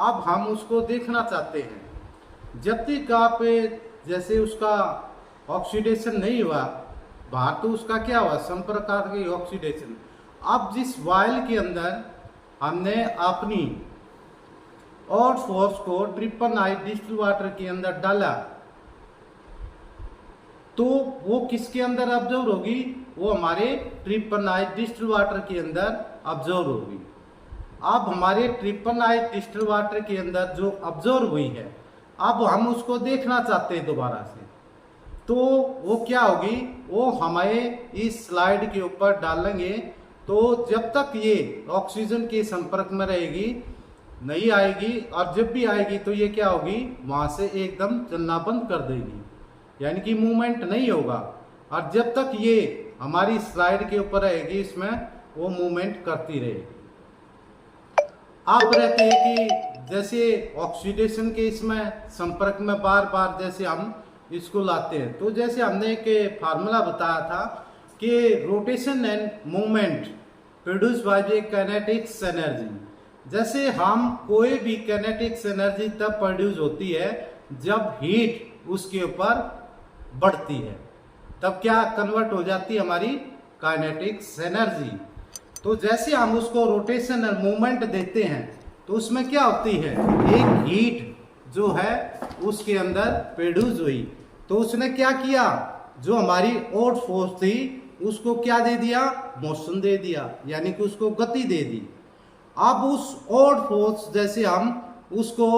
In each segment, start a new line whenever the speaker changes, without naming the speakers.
अब हम उसको देखना चाहते हैं। जब तक आप जैसे उसका ऑक्सीडेशन नहीं हुआ बाहर, तो उसका क्या हुआ, संपर्क की ऑक्सीडेशन। अब जिस वायल के अंदर हमने अपनी और फोर्स को ट्रिपल नाइट डिस्टिल वाटर के अंदर डाला, तो वो किसके अंदर ऑब्जर्व होगी, वो हमारे ट्रिपल नाइट डिस्टिल वाटर के अंदर ऑब्जर्व होगी। अब हमारे ट्रिपल नाइट डिस्टिल वाटर के अंदर जो ऑब्जर्व हुई है, अब हम उसको देखना चाहते हैं दोबारा से, तो वो क्या होगी, वो हमें इस स्लाइड के ऊपर डालेंगे। तो जब तक ये ऑक्सीजन के संपर्क में रहेगी नहीं आएगी, और जब भी आएगी तो ये क्या होगी, वहां से एकदम चलना बंद कर देगी, यानी कि मूवमेंट नहीं होगा। और जब तक ये हमारी स्लाइड के ऊपर रहेगी, इसमें वो मूवमेंट करती रहेगी। आप रहते हैं कि जैसे ऑक्सीडेशन के इसमें संपर्क में बार बार जैसे हम इसको लाते हैं, तो जैसे हमने एक फार्मूला बताया था कि rotation and movement produce by the kinetics energy. जैसे हम कोई भी काइनेटिक्स एनर्जी तब प्रोड्यूस होती है जब हीट उसके ऊपर बढ़ती है, तब क्या कन्वर्ट हो जाती है हमारी काइनेटिक्स एनर्जी। तो जैसे हम उसको रोटेशन और मूवमेंट देते हैं, तो उसमें क्या होती है, एक हीट जो है उसके अंदर प्रोड्यूस हुई, तो उसने क्या किया, जो हमारी ओट फोर्स थी उसको क्या दे दिया, मोशन दे दिया, यानी कि उसको गति दे दी। अब उस ओट फोर्स जैसे हम उसको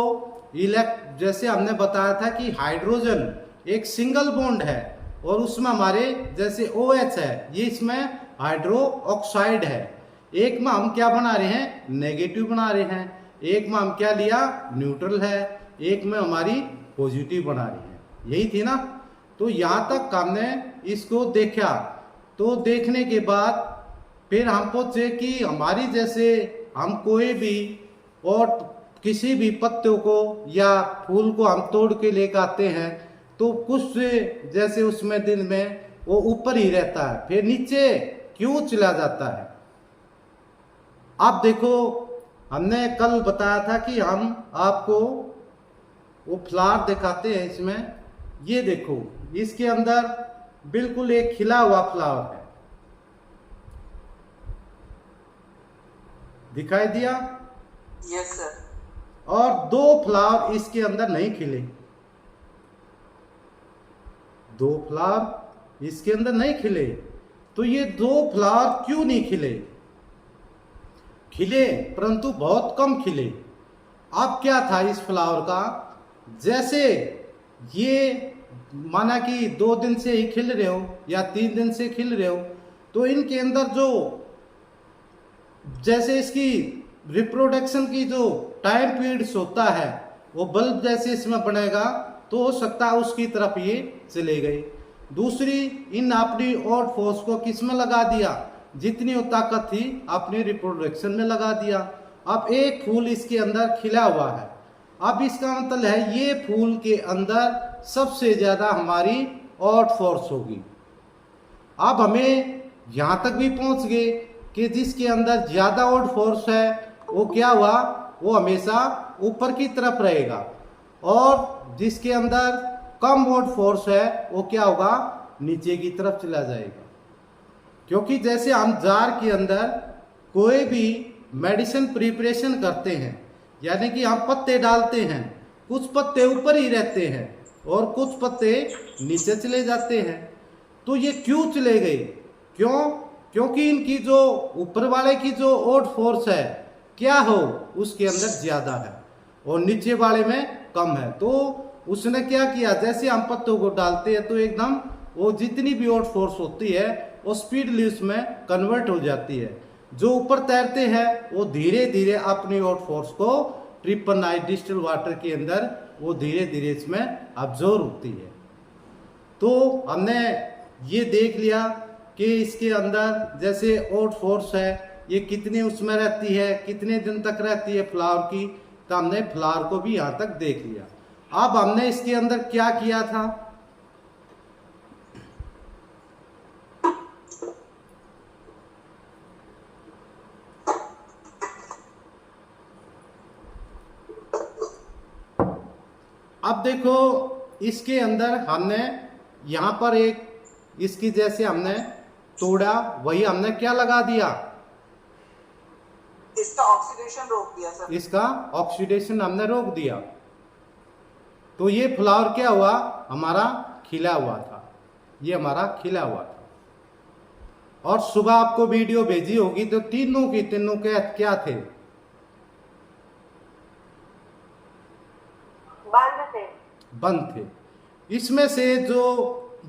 जैसे हमने बताया था कि हाइड्रोजन एक सिंगल बॉन्ड है, और उसमें हमारे जैसे OH है, ये इसमें हाइड्रो ऑक्साइड है। एक में हम क्या बना रहे हैं, नेगेटिव बना रहे हैं, एक में हम क्या लिया, न्यूट्रल है, एक में हमारी पॉजिटिव बना रहे हैं, यही थी ना। तो यहां तक हमने इसको देखा। तो देखने के बाद फिर हम पूछे कि हमारी जैसे हम कोई भी और किसी भी पत्तों को या फूल को हम तोड़ के लेकर आते हैं, तो कुछ जैसे उसमें दिन में वो ऊपर ही रहता है, फिर नीचे क्यों चला जाता है। अब देखो, हमने कल बताया था कि हम आपको वो फ्लावर दिखाते हैं इसमें, ये देखो इसके अंदर बिल्कुल एक खिला हुआ फ्लावर है, दिखाई दिया।
Yes sir.
और दो फ्लावर इसके अंदर नहीं खिले, दो फ्लावर इसके अंदर नहीं खिले। तो ये दो फ्लावर क्यों नहीं खिले, खिले परंतु बहुत कम खिले। अब क्या था इस फ्लावर का, जैसे ये माना कि 2 दिन से ही खिल रहे हो या 3 दिन से खिल रहे हो, तो इनके अंदर जो जैसे इसकी रिप्रोडक्शन की जो टाइम पीरियड्स होता है, वो बल्ब जैसे इसमें बनेगा, तो हो सकता है उसकी तरफ ये चले गए। दूसरी, इन अपनी और फोर्स को किस में लगा दिया, जितनी वो ताकत थी अपनी रिप्रोडक्शन में लगा दिया। अब एक फूल इसके अंदर खिला हुआ है, अब इसका मतलब है ये फूल के अंदर सबसे ज्यादा हमारी और फोर्स होगी। अब हमें यहां तक भी पहुंच गए कि जिसके अंदर ज्यादा ओड फोर्स है वो क्या हुआ, वो हमेशा ऊपर की तरफ रहेगा, और जिसके अंदर कम ओड फोर्स है वो क्या होगा, नीचे की तरफ चला जाएगा। क्योंकि जैसे हम जार के अंदर कोई भी मेडिसिन प्रिपरेशन करते हैं, यानी कि हम पत्ते डालते हैं, कुछ पत्ते ऊपर ही रहते हैं और कुछ पत्ते नीचे चले जाते हैं। तो ये क्यों चले गए, क्यों, क्योंकि इनकी जो ऊपर वाले की जो ओड फोर्स है क्या हो, उसके अंदर ज्यादा है और नीचे वाले में कम है। तो उसने क्या किया, जैसे हम पत्तों को डालते हैं तो एकदम वो जितनी भी ओड फोर्स होती है वो स्पीडली उसमें कन्वर्ट हो जाती है। जो ऊपर तैरते हैं वो धीरे धीरे अपनी ओड फोर्स को ट्रिपल नाइट डिस्टिल वाटर के अंदर वो धीरे धीरे इसमें अब्जॉर्ब होती है। तो हमने ये देख लिया कि इसके अंदर जैसे ओड फोर्स है ये कितनी उसमें रहती है, कितने दिन तक रहती है फ्लावर की, तो हमने फ्लावर को भी यहाँ तक देख लिया। अब हमने इसके अंदर क्या किया था, अब देखो इसके अंदर हमने यहाँ पर एक इसकी जैसे हमने तोड़ा, वही हमने क्या लगा दिया,
इसका ऑक्सीडेशन रोक दिया सर।
इसका ऑक्सीडेशन हमने रोक दिया। तो ये फ्लावर क्या हुआ, हमारा खिला हुआ था, ये हमारा खिला हुआ था। और सुबह आपको वीडियो भेजी होगी तो तीनों के क्या थे, बंद थे। इसमें से जो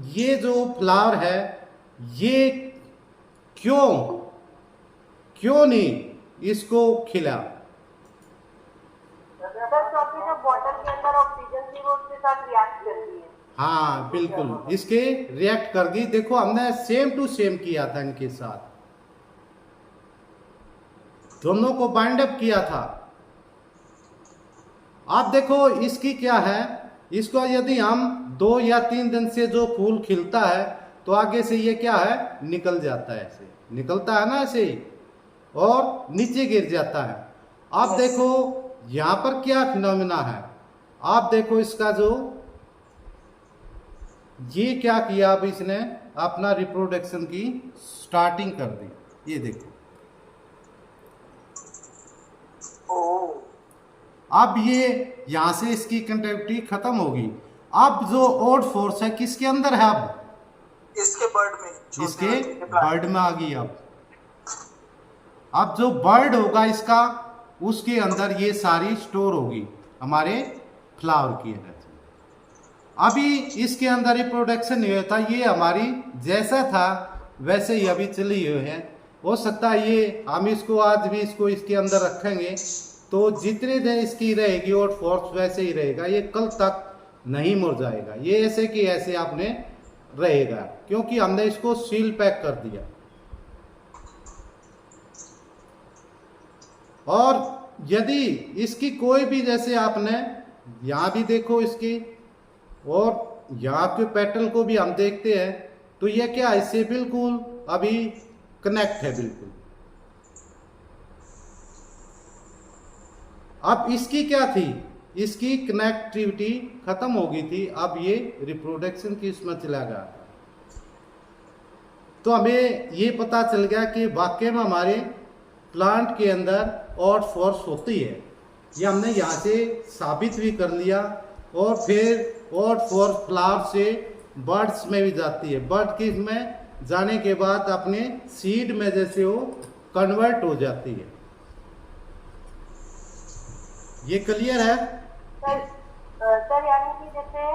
ये जो फ्लावर है ये क्यों नहीं इसको खिला,
जो बॉटल के अंदर ऑक्सीजन थी वो उसके साथ रिएक्ट कर रही है।
हाँ बिल्कुल, इसके रिएक्ट कर दी। देखो हमने सेम टू सेम किया था, इनके साथ दोनों को बाइंड अप किया था। आप देखो इसकी क्या है, इसको यदि हम 2 या 3 दिन से जो फूल खिलता है तो आगे से ये क्या है, निकल जाता है, ऐसे निकलता है ना ऐसे ही, और नीचे गिर जाता है। आप देखो यहां पर क्या फिनोमिना है, आप देखो इसका जो ये क्या किया, अब इसने अपना रिप्रोडक्शन की स्टार्टिंग कर दी, ये देखो। अब ये यहां से इसकी कंडक्टिविटी खत्म होगी। अब जो ओड फोर्स है किसके अंदर है, अब
इसके बर्ड में,
इसके बर्ड में आ गई। अब जो बर्ड होगा इसका, उसके अंदर ये सारी स्टोर होगी हमारे फ्लावर की एनर्जी। अभी इसके अंदर रिप्रोडक्शन नहीं होता, ये हमारी जैसा था वैसे ही अभी चली हुई है। हो सकता है ये हम इसको आज भी इसको इसके अंदर रखेंगे तो जितने दिन इसकी रहेगी और फोर्स वैसे ही रहेगा, ये कल तक नहीं मुरझाएगा, ये ऐसे कि ऐसे आपने रहेगा, क्योंकि हमने इसको सील पैक कर दिया। और यदि इसकी कोई भी, जैसे आपने यहां भी देखो इसकी, और यहाँ के पेटल को भी हम देखते हैं तो ये क्या, इससे बिल्कुल अभी कनेक्ट है बिल्कुल। अब इसकी क्या थी, इसकी कनेक्टिविटी खत्म हो गई थी, अब ये रिप्रोडक्शन की इसमें चला गया था। तो हमें ये पता चल गया कि वाकई में हमारे प्लांट के अंदर ऑड फोर्स होती है, ये हमने यहाँ से साबित भी कर लिया। और फिर ऑड फोर्स फ्लावर से बर्ड्स में भी जाती है, बर्ड की में जाने के बाद अपने सीड में जैसे वो कन्वर्ट हो जाती है। ये क्लियर है
सर यानी कि जैसे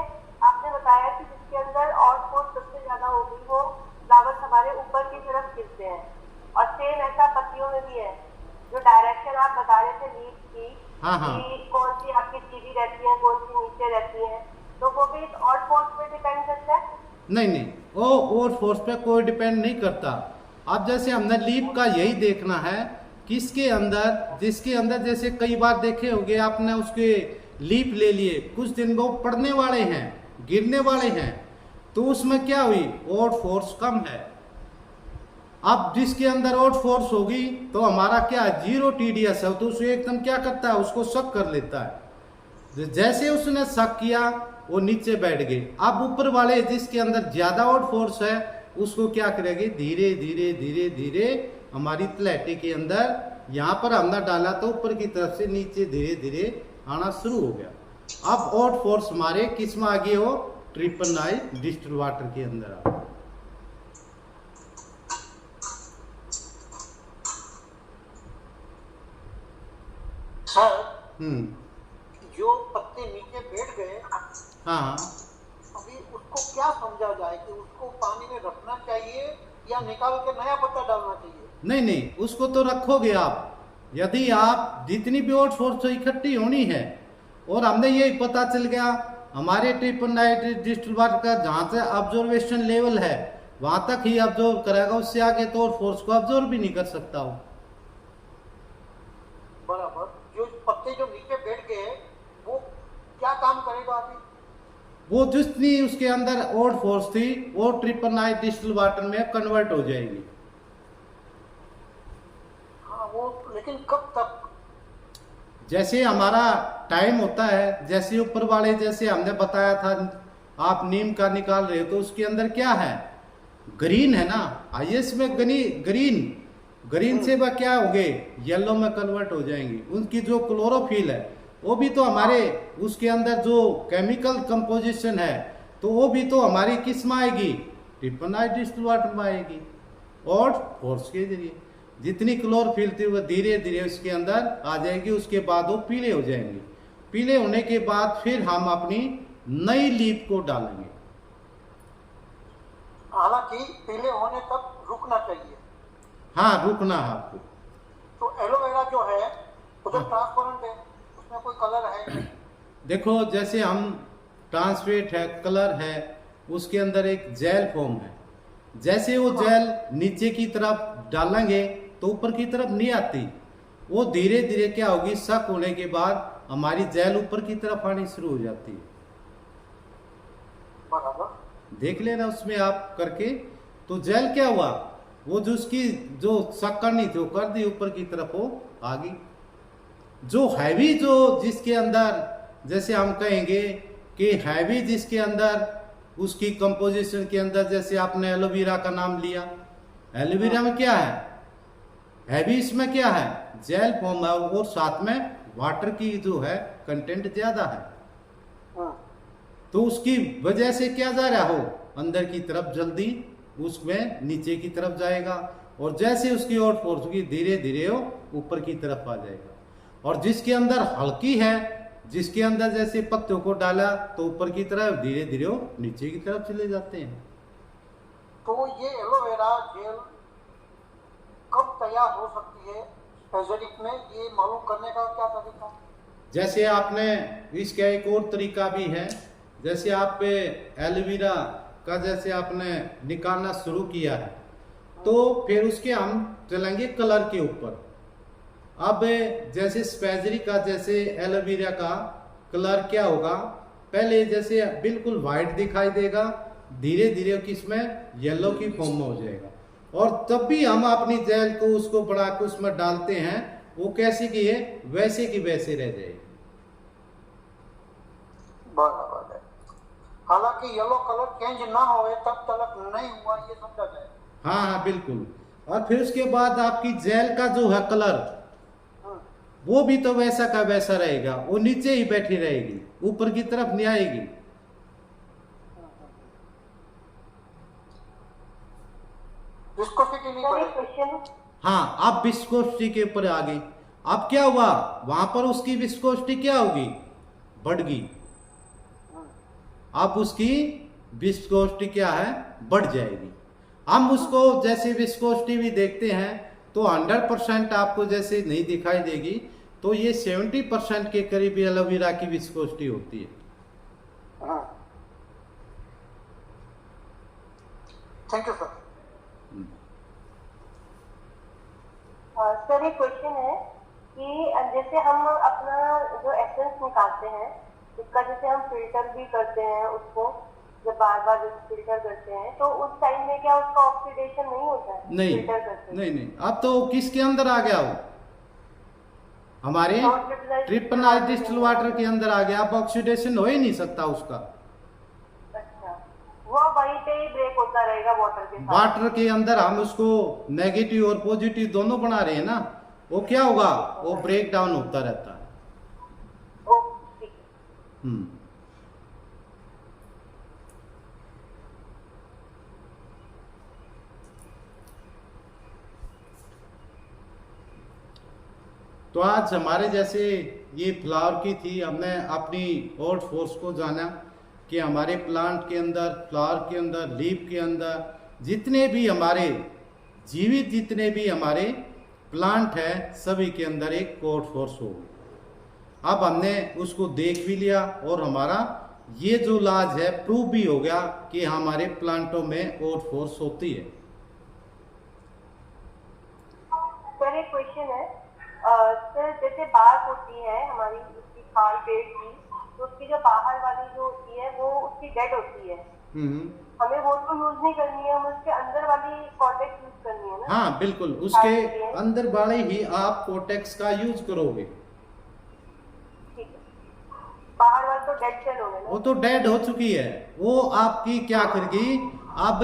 आपने बताया कि जिसके अंदर ऑड फोर्स सबसे ज्यादा होगी वो फ्लावर्स हमारे ऊपर की तरफ खिलते हैं, और सेम ऐसा पत्तियों में भी है। जो डायरेक्शन आप बता रहे थे लीफ की, कि कौन सी आपकी सीधी रहती है, कौन सी नीचे रहती है, तो वो भी इस ऑड फोर्स पे डिपेंड करता है? नहीं,
वो ऑड फोर्स पे कोई डिपेंड नहीं करता। अब जैसे हमने लीफ का यही देखना है, किसके अंदर, जिसके अंदर जैसे कई बार देखे होंगे आपने, उसके लीफ ले लिए, कुछ दिन वो पड़ने वाले हैं, गिरने वाले हैं, तो उसमें क्या हुई, ऑड फोर्स कम है। अब जिसके अंदर ऑड फोर्स होगी तो हमारा क्या, 0 TDS है, तो उसे एकदम क्या करता है, उसको शक कर लेता है। जैसे उसने शक किया वो नीचे बैठ गए। अब ऊपर वाले जिसके अंदर ज्यादा ऑड फोर्स है उसको क्या करेगी, धीरे धीरे धीरे धीरे हमारी तलहटी के अंदर, यहाँ पर हमने डाला तो ऊपर की तरफ से नीचे धीरे धीरे आना शुरू हो गया। अब ऑड फोर्स हमारे किस में आ गए हो, ट्रिपल नाइट डिस्टिल वाटर के अंदर आ गए।
सर जो पत्ते नीचे बैठ गए,
हाँ,
अभी उसको क्या समझा जाए कि उसको पानी में रखना चाहिए या निकाल के नया पत्ता डालना चाहिए?
नहीं, उसको तो रखोगे आप। यदि आप जितनी भी ऑड फोर्स इकट्ठी होनी है, और हमने यही पता चल गया हमारे ट्रिपल नाइट डिस्टिल वाटर का जहाँ से ऑब्जर्वेशन लेवल है वहां तक ही ऑब्जर्व करेगा, उससे आगे तो ऑड फोर्स को ऑब्जर्व भी नहीं कर सकता हो।
बराबर। जो पत्ते जो नीचे बैठ गए वो क्या काम करेगा अभी?
वो जितनी उसके अंदर ऑड फोर्स थी वो ट्रिपल नाइट डिस्टिल वाटर में कन्वर्ट हो जाएगी।
हाँ वो, लेकिन कब तक?
जैसे हमारा टाइम होता है, जैसे ऊपर वाले जैसे हमने बताया था, आप नीम का निकाल रहे हो तो उसके अंदर क्या है, ग्रीन है ना, आइए इसमें ग्रीन से वह क्या हो गए, येलो में कन्वर्ट हो जाएंगे। उनकी जो क्लोरोफिल है वो भी तो हमारे उसके अंदर जो केमिकल कंपोजिशन है तो वो भी तो हमारी किस में आएगी, ट्रिपनाइट डिस्टिल्ड वाटर में आएगी। और फोर्स के जरिए जितनी क्लोरोफिल थी वो धीरे धीरे उसके अंदर आ जाएगी, उसके बाद वो पीले हो जाएंगे। पीले होने के बाद फिर हम अपनी नई लीफ को डालेंगे।
हालांकि पीले होने तक रुकना चाहिए।
हाँ, रुकना है आपको।
तो एलोवेरा जो है वो तो ट्रांसपेरेंट है, उसमें कोई कलर है नहीं।
देखो जैसे हम ट्रांसपेरेंट है, कलर है, उसके अंदर एक जेल फॉर्म है। जैसे वो जेल नीचे की तरफ डालेंगे तो ऊपर की तरफ नहीं आती, वो धीरे धीरे क्या होगी, सक होने के बाद हमारी जेल ऊपर की तरफ आनी शुरू हो जाती है।
बराबर,
देख लेना उसमें आप करके। तो जेल क्या हुआ, वो जो उसकी जो सक करनी थी वो कर दी, ऊपर की तरफ वो आ गई। जो हैवी जो जिसके अंदर जैसे हम कहेंगे कि हैवी जिसके अंदर उसकी कंपोजिशन के अंदर, जैसे आपने एलोवेरा का नाम लिया, एलोवेरा में क्या है, हैवी इसमें क्या है, जेल फॉर्म है और साथ में वाटर की जो है कंटेंट ज्यादा है। तो उसकी वजह से क्या जा रहा हो, अंदर की तरफ जल्दी उसमें नीचे की तरफ जाएगा, और जैसे उसकी और फोर्स होगी धीरे धीरे वो ऊपर की तरफ आ जाएगा। और जिसके अंदर हल्की है, जिसके अंदर जैसे पत्तों को डाला तो ऊपर की तरफ, धीरे धीरे वो नीचे की तरफ चले जाते हैं।
तो ये एलोवेरा जेल कब तैयार हो सकती है स्पेसिफिक में, ये मालूम करने का क्या तरीका?
जैसे आपने इसका एक और तरीका भी है, जैसे आप पे एलोवेरा का जैसे आपने निकालना शुरू किया है तो फिर उसके हम चलेंगे कलर के ऊपर। अब जैसे स्पेजरी का, जैसे एलोवेरा का कलर क्या होगा, पहले जैसे बिल्कुल व्हाइट दिखाई देगा, धीरे धीरे किसमें येलो की फॉर्म में हो जाएगा, और तब भी हम अपनी जेल को उसको बढ़ा के उसमें डालते हैं, वो कैसी की है वैसे की वैसे रह जाएगी।
बराबर है। हालांकि येलो कलर चेंज ना हो तब तक नहीं हुआ, ये समझा जाए।
हाँ हाँ बिल्कुल। और फिर उसके बाद आपकी जेल का जो है कलर, वो भी तो वैसा का वैसा रहेगा, वो नीचे ही बैठी रहेगी, ऊपर की तरफ नहीं आएगी।
विस्कोसिटी नहीं बढ़ेगी।
क्वेश्चन
हाँ, आप विस्कोसिटी के ऊपर आ गई। अब क्या हुआ, वहां पर उसकी विस्कोसिटी क्या होगी, बढ़ गई। अब उसकी विस्कोसिटी क्या है, बढ़ जाएगी। हम उसको जैसे विस्कोसिटी भी देखते हैं तो 100% आपको जैसे नहीं दिखाई देगी, तो ये 70% के करीब एलोवेरा की विस्कोसिटी होती है।
Thank you sir.
सर एक क्वेश्चन है कि जैसे हम अपना जो एसेंस निकालते हैं, इसका जैसे हम फिल्टर भी करते हैं उसको, जब बार बार फिल्टर करते हैं तो उस टाइम में क्या उसका ऑक्सीडेशन नहीं होता है?
नहीं
फिल्टर करते
नहीं नहीं, अब तो किसके अंदर आ गया हो, हमारे ट्रिपनाइट डिस्टिल्ड वाटर के अंदर आ गया। अब ऑक्सीडेशन हो ही नहीं सकता उसका।
अच्छा, वो वहीं पे ही ब्रेक होता रहेगा वाटर के साथ।
वाटर के अंदर हम उसको नेगेटिव और पॉजिटिव दोनों बना रहे हैं ना, वो क्या होगा, वो ब्रेक डाउन होता रहता है।
ओके, ठीक है।
तो आज हमारे जैसे ये फ्लावर की थी, हमने अपनी और फोर्स को जाना कि हमारे प्लांट के अंदर, फ्लावर के अंदर, लीफ के अंदर जितने भी हमारे जीवित जितने भी हमारे प्लांट है, सभी के अंदर एक कोर फोर्स होगी। अब हमने उसको देख भी लिया और हमारा ये जो इलाज है प्रूव भी हो गया कि हमारे प्लांटों में कोर फोर्स होती है।
सर एक क्वेश्चन है, सर जैसे बात होती है हमारी उसकी खाल पेड़ की, तो उसकी जो बाहर वाली जो होती है वो उसकी डेड होती है, हमें वो तो यूज नहीं करनी है, हमें उसके अंदर वाली कॉर्टेक्स यूज करनी है ना?
हाँ बिल्कुल, उसके अंदर वाले ही आप कोटेक्स का यूज करोगे।
तो डेड सेल होंगे
वो
ना।
तो डेड हो चुकी है। वो आपकी क्या करेगी, अब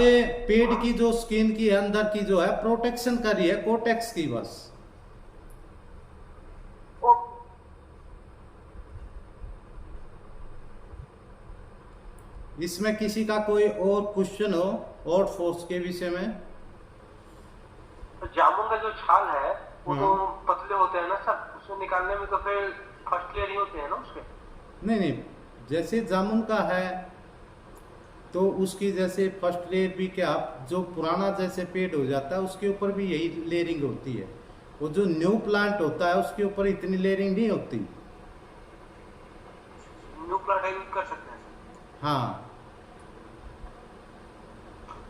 पेट की जो स्किन की अंदर की जो है प्रोटेक्शन कर रही है कोटेक्स की बस।
ओके।
इसमें किसी का कोई और क्वेश्चन हो और फोर्स के विषय में?
तो जामुन का जो छाल है वो तो
हाँ।
पतले होते हैं ना सर, उसको निकालने में तो फिर फर्स्ट लेयर ही होते हैं ना उसके।
नहीं नहीं, जैसे जामुन का है तो उसकी जैसे फर्स्ट लेयर भी क्या, जो पुराना जैसे पेड़ हो जाता है उसके ऊपर भी यही लेयरिंग होती है। वो जो न्यू प्लांट होता है उसके ऊपर इतनी लेयरिंग नहीं होती।
न्यू प्लांट यूज कर सकते हैं
हाँ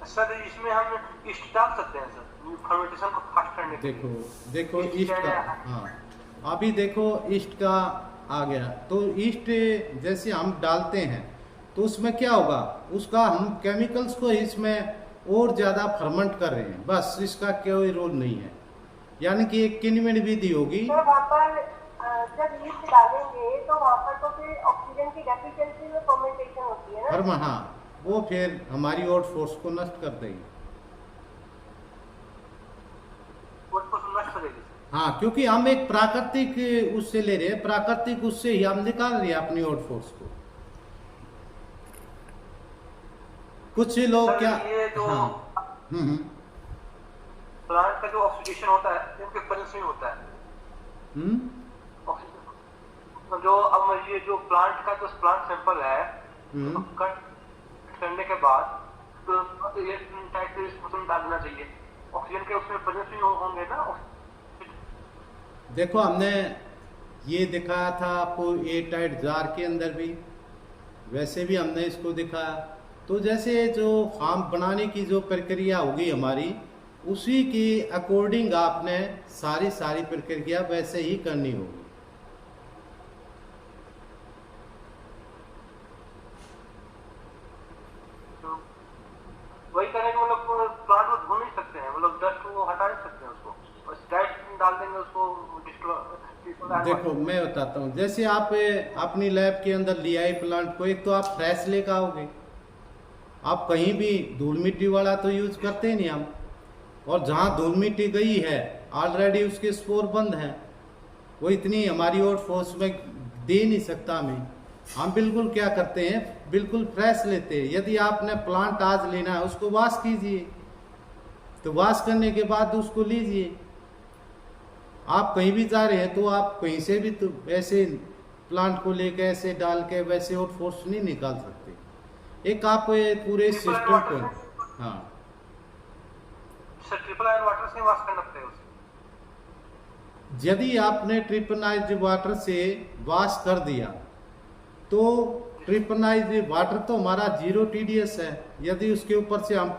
सर। इसमें हम ईस्ट डाल सकते हैं सर फर्मेंटेशन को फास्ट करने के
देखो
लिए।
देखो
ईस्ट
ईस्ट का,
है।
हाँ अभी देखो ईस्ट का आ गया। तो ईस्ट जैसे हम डालते हैं तो उसमें क्या होगा, उसका हम केमिकल्स को इसमें और ज़्यादा फर्मेंट कर रहे हैं, बस इसका कोई रोल नहीं है। यानी कि एक किन्वेंट विधि होगी।
तो वहाँ पर जब यीस्ट डालेंगे तो वहाँ पर तो फिर ऑक्सीजन की डेफिशिएंसी में फर्मेंटेशन होती है ना।
हाँ, वो फिर हमारी और फोर्स को नष्ट कर देगी।
वो तो नष्ट करेगी।
हाँ, क्योंकि हम एक प्राकृतिक उससे ले रहे हैं, प्राकृतिक उससे ही हम निकाल रहे हैं अपनी और फोर्स को। कुछ लोग
सर,
क्या,
ये जो
हाँ
प्लांट का जो ऑक्सीडेशन होता है इनके प्रेजेंस में होता है।
हम्म
ऑक्सीजन जो अब ये जो प्लांट का जो प्लांट सैंपल है
हम्म
कट करने के बाद तो ये टाइप से इसमें डाल देना चाहिए। ऑक्सीजन के उसमें प्रेजेंस भी होंगे ना।
देखो हमने ये दिखाया था आपको एयर टाइट जार के अंदर भी, वैसे भी हमने इसको दिखाया। तो जैसे जो फार्म बनाने की जो प्रक्रिया होगी हमारी, उसी की अकॉर्डिंग आपने सारी प्रक्रिया वैसे ही करनी होगी।
तो वही करें कि मतलब प्लांट को धो नहीं सकते हैं, मतलब डस्ट को हटा नहीं सकते हैं उसको, बस डाइट डाल देंगे उसको।
देखो मैं बताता हूँ, जैसे आप अपनी लैब के अंदर ले आए प्लांट को, एक तो आप फ्रेश लेकर आओगे। आप कहीं भी धूल मिट्टी वाला तो यूज करते नहीं हम, और जहाँ धूल मिट्टी गई है ऑलरेडी उसके स्पोर बंद हैं, वो इतनी हमारी और फोर्स में दे नहीं सकता हमें। हम बिल्कुल क्या करते हैं, बिल्कुल फ्रेश लेते हैं। यदि आपने प्लांट आज लेना है उसको वॉश कीजिए, तो वॉश करने के बाद उसको लीजिए। आप कहीं भी जा रहे हैं तो आप कहीं से भी तो ऐसे प्लांट को लेकर ऐसे डाल के वैसे और फोर्स नहीं निकाल सकते। एक आप पूरे सिस्टम को, हाँ
सर ट्रिपल आयन वाटर से वॉश करना पड़ेगा उसे।
यदि आपने ट्रिपनाइज्ड वाटर से वॉश कर दिया तो ट्रिपनाइज्ड वाटर तो हमारा 0 TDS है। यदि उसके ऊपर से हम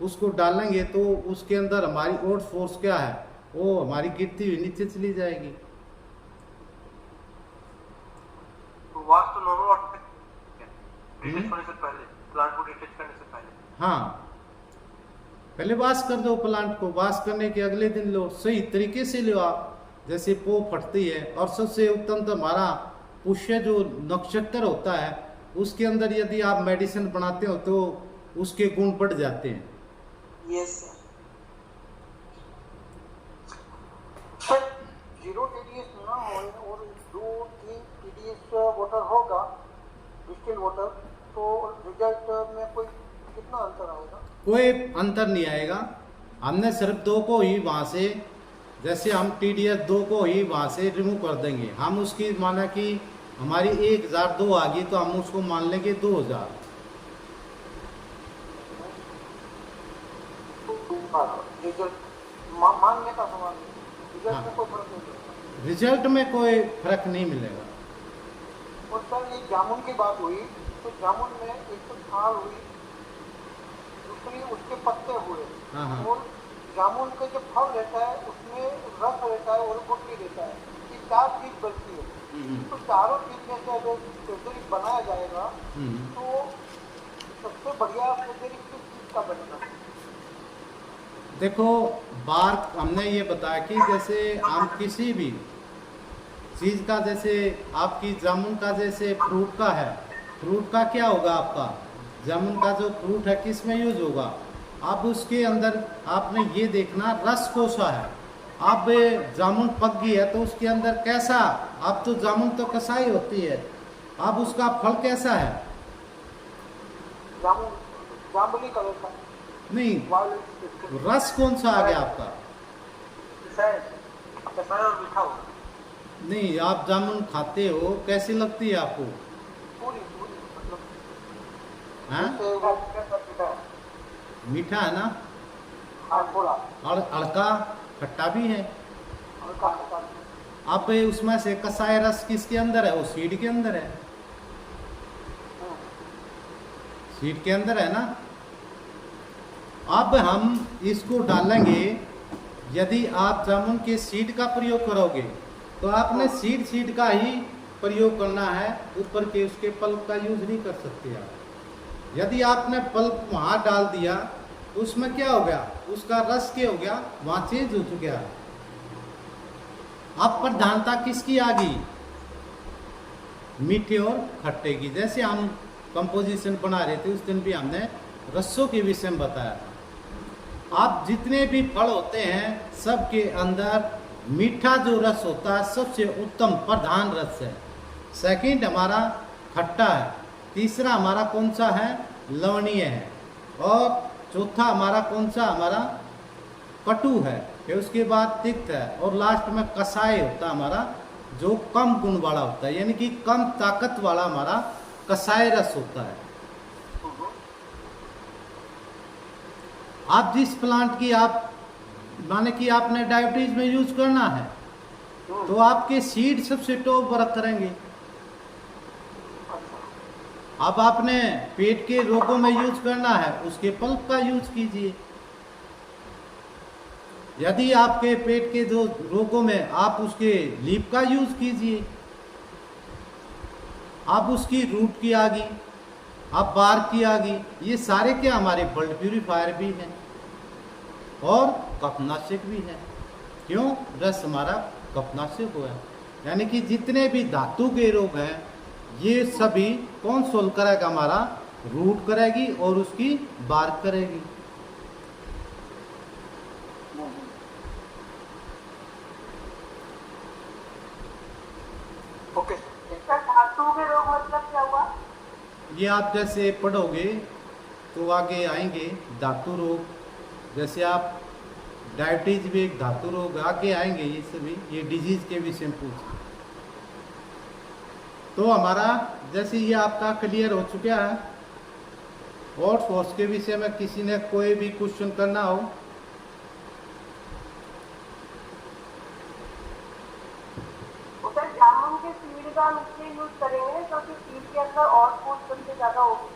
उसको डालेंगे तो उसके अंदर हमारी और फोर्स क्या है, वो हमारी गिरती हुई नीचे चली जाएगी।
तो वॉश तो नॉर्मल वाटर डिटेच होने से पहले, प्लांट को डिटेच करने से पहले।
हाँ, पहले वॉश कर दो प्लांट को, वॉश करने के अगले दिन लो, सही तरीके से लो आप, जैसे पो फटती है। और सबसे उत्तम तो हमारा पुष्य जो नक्षत्र होता है उसके अंदर यदि आप मेडिसिन बनाते हो तो उसके गुण बढ़ जाते हैं।
Yes sir.
सर 0 TDS ना हो और 2-3 TDS वाटर होगा, डिस्टिल वाटर, तो रिजल्ट में कोई कितना अंतर आएगा?
कोई अंतर नहीं आएगा। हमने सिर्फ 2 को ही वहाँ से, जैसे हम TDS 2 को ही वहाँ से रिमूव कर देंगे। हम उसकी माना कि हमारी 1002 आ गई तो हम उसको मान लेंगे 2000।
रिजल्ट मानने का सवाल है, रिजल्ट में कोई फर्क नहीं पड़ेगा।
रिजल्ट में कोई फर्क नहीं मिलेगा।
और सर ये जामुन की बात हुई, तो जामुन में एक तो छाल हुई, दूसरी उसके पत्ते हुए,
हाँ, हाँ।
और जामुन का जो फल रहता है उसमें रस रहता है और गुठली रहता है, ये 4 चीज बनती है। तो चारों चीज में से अगर फेब्रिक बनाया जाएगा तो सबसे बढ़िया फेब्रिक किस चीज का बनेगा?
देखो बार हमने ये बताया कि जैसे हम किसी भी चीज़ का, जैसे आपकी जामुन का जैसे फ्रूट का है, फ्रूट का क्या होगा आपका, जामुन का जो फ्रूट है किस में यूज होगा, अब उसके अंदर आपने ये देखना रस कौसा है। अब जामुन पक गई है तो उसके अंदर कैसा, अब तो जामुन तो कसाई होती है, अब उसका फल कैसा है,
जामुनी कलर का,
नहीं
वायलेट,
रस कौन सा आ गया आपका,
कसाई और मीठा होगा।
नहीं आप जामुन खाते हो कैसी लगती है आपको,
पूरी पूरी मतलब
हैं
जैसे वो
मीठा है ना,
हाँ थोड़ा
और हल्का खट्टा भी है।
हल्का हल्का।
अब उसमें से कसाई रस किसके अंदर है, वो सीड के अंदर है, सीड के अंदर है ना। अब हम इसको डालेंगे, यदि आप जामुन के सीड का प्रयोग करोगे तो आपने सीड का ही प्रयोग करना है, ऊपर के उसके पल्प का यूज नहीं कर सकते आप। यदि आपने पल्प वहाँ डाल दिया तो उसमें क्या हो गया, उसका रस क्या हो गया, वहाँ चेंज हो गया। अब प्रधानता किसकी आ गई, मीठे और खट्टे की। जैसे हम कंपोजिशन बना रहे थे उस दिन भी हमने रसों के विषय में बताया था। आप जितने भी फल होते हैं सबके अंदर मीठा जो रस होता है सबसे उत्तम प्रधान रस है। सेकंड हमारा खट्टा है, तीसरा हमारा कौन सा है, लवणीय है, और चौथा हमारा कौन सा, हमारा कटु है, फिर उसके बाद तिक्त है, और लास्ट में कसाई होता है हमारा जो कम गुण वाला होता है, यानी कि कम ताकत वाला हमारा कसाई रस होता है। आप जिस प्लांट की आप माने कि आपने डायबिटीज में यूज करना है तो आपके सीड सबसे टॉप वर्क करेंगे। अब आपने पेट के रोगों में यूज करना है उसके पल्प का यूज कीजिए। यदि आपके पेट के जो रोगों में आप उसके लीफ का यूज कीजिए। आप उसकी रूट की आ गई, आप बार की आ गई, ये सारे क्या हमारे ब्लड प्यूरिफायर भी हैं और कफनाशक भी है। क्यों, रस हमारा कफनाशक हुआ है। यानी कि जितने भी धातु के रोग हैं ये सभी कौन सोल्व करेगा, हमारा रूट करेगी और उसकी बार करेगी।
ओके
इसका धातु के रोग मतलब क्या हुआ?
ये आप जैसे पढ़ोगे तो आगे आएंगे धातु रोग, जैसे आप डायबिटीज भी एक धातु रोग, आगे आएंगे ये सभी, ये डिजीज के विषय में पूछ। तो हमारा जैसे ये आपका क्लियर हो चुका है। और फोर्स के विषय में किसी ने कोई भी क्वेश्चन करना हो,
सर जामुन के सीड का हम इसलिए यूज करेंगे क्योंकि सीड के अंदर और फूड सबसे ज्यादा होगी।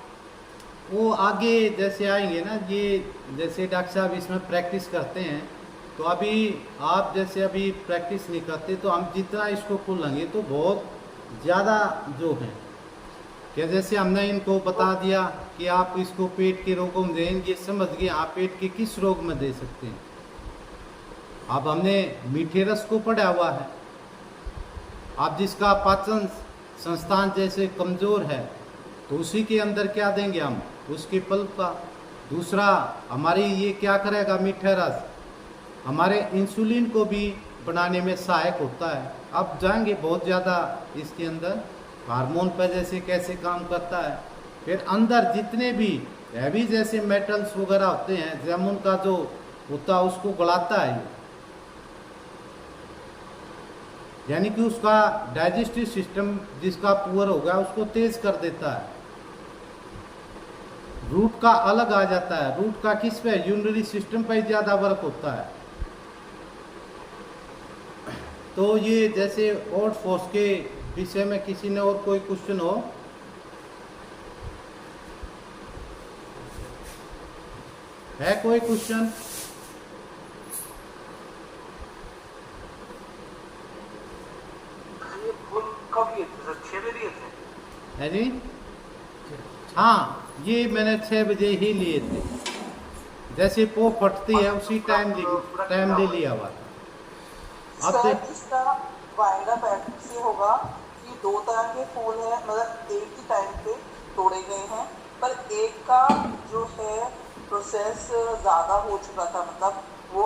वो आगे जैसे आएंगे ना, ये जैसे डॉक्टर साहब इसमें प्रैक्टिस करते हैं तो अभी आप जैसे अभी प्रैक्टिस नहीं करते तो हम जितना इसको खोलेंगे तो बहुत ज़्यादा जो है कि जैसे हमने इनको बता दिया कि आप इसको पेट के रोगों में देंगे, समझ गए आप पेट के किस रोग में दे सकते हैं। अब हमने मीठे रस को पढ़ा हुआ है। आप जिसका पाचन संस्थान जैसे कमज़ोर है तो उसी के अंदर क्या देंगे हम, उसके पल्प का। दूसरा हमारी ये क्या करेगा, मीठा रस हमारे इंसुलिन को भी बनाने में सहायक होता है। अब जाएंगे बहुत ज़्यादा इसके अंदर हार्मोन पर जैसे कैसे काम करता है। फिर अंदर जितने भी हैवी जैसे मेटल्स वगैरह होते हैं, जामुन का जो होता है उसको गलाता है, यानी कि उसका डाइजेस्टिव सिस्टम जिसका पुअर होगा उसको तेज कर देता है। रूट का अलग आ जाता है, रूट का किस पे, यूरिनरी सिस्टम पर ज़्यादा वर्क होता है। तो ये जैसे और फोर्स के विषय में किसी ने और कोई क्वेश्चन हो, है कोई क्वेश्चन?
ये फूल कब लिए थे सर, 6 बजे लिए थे?
है जी, हाँ ये मैंने 6 बजे ही लिए थे। जैसे पो फटती है उसी टाइम ले लिया हुआ था। अब
सर इसका वाइंड अप ऐसे होगा कि दो तरह के फूल है, मतलब एक ही टाइम पे तोड़े गए हैं, पर एक का जो है प्रोसेस ज़्यादा हो चुका था, मतलब वो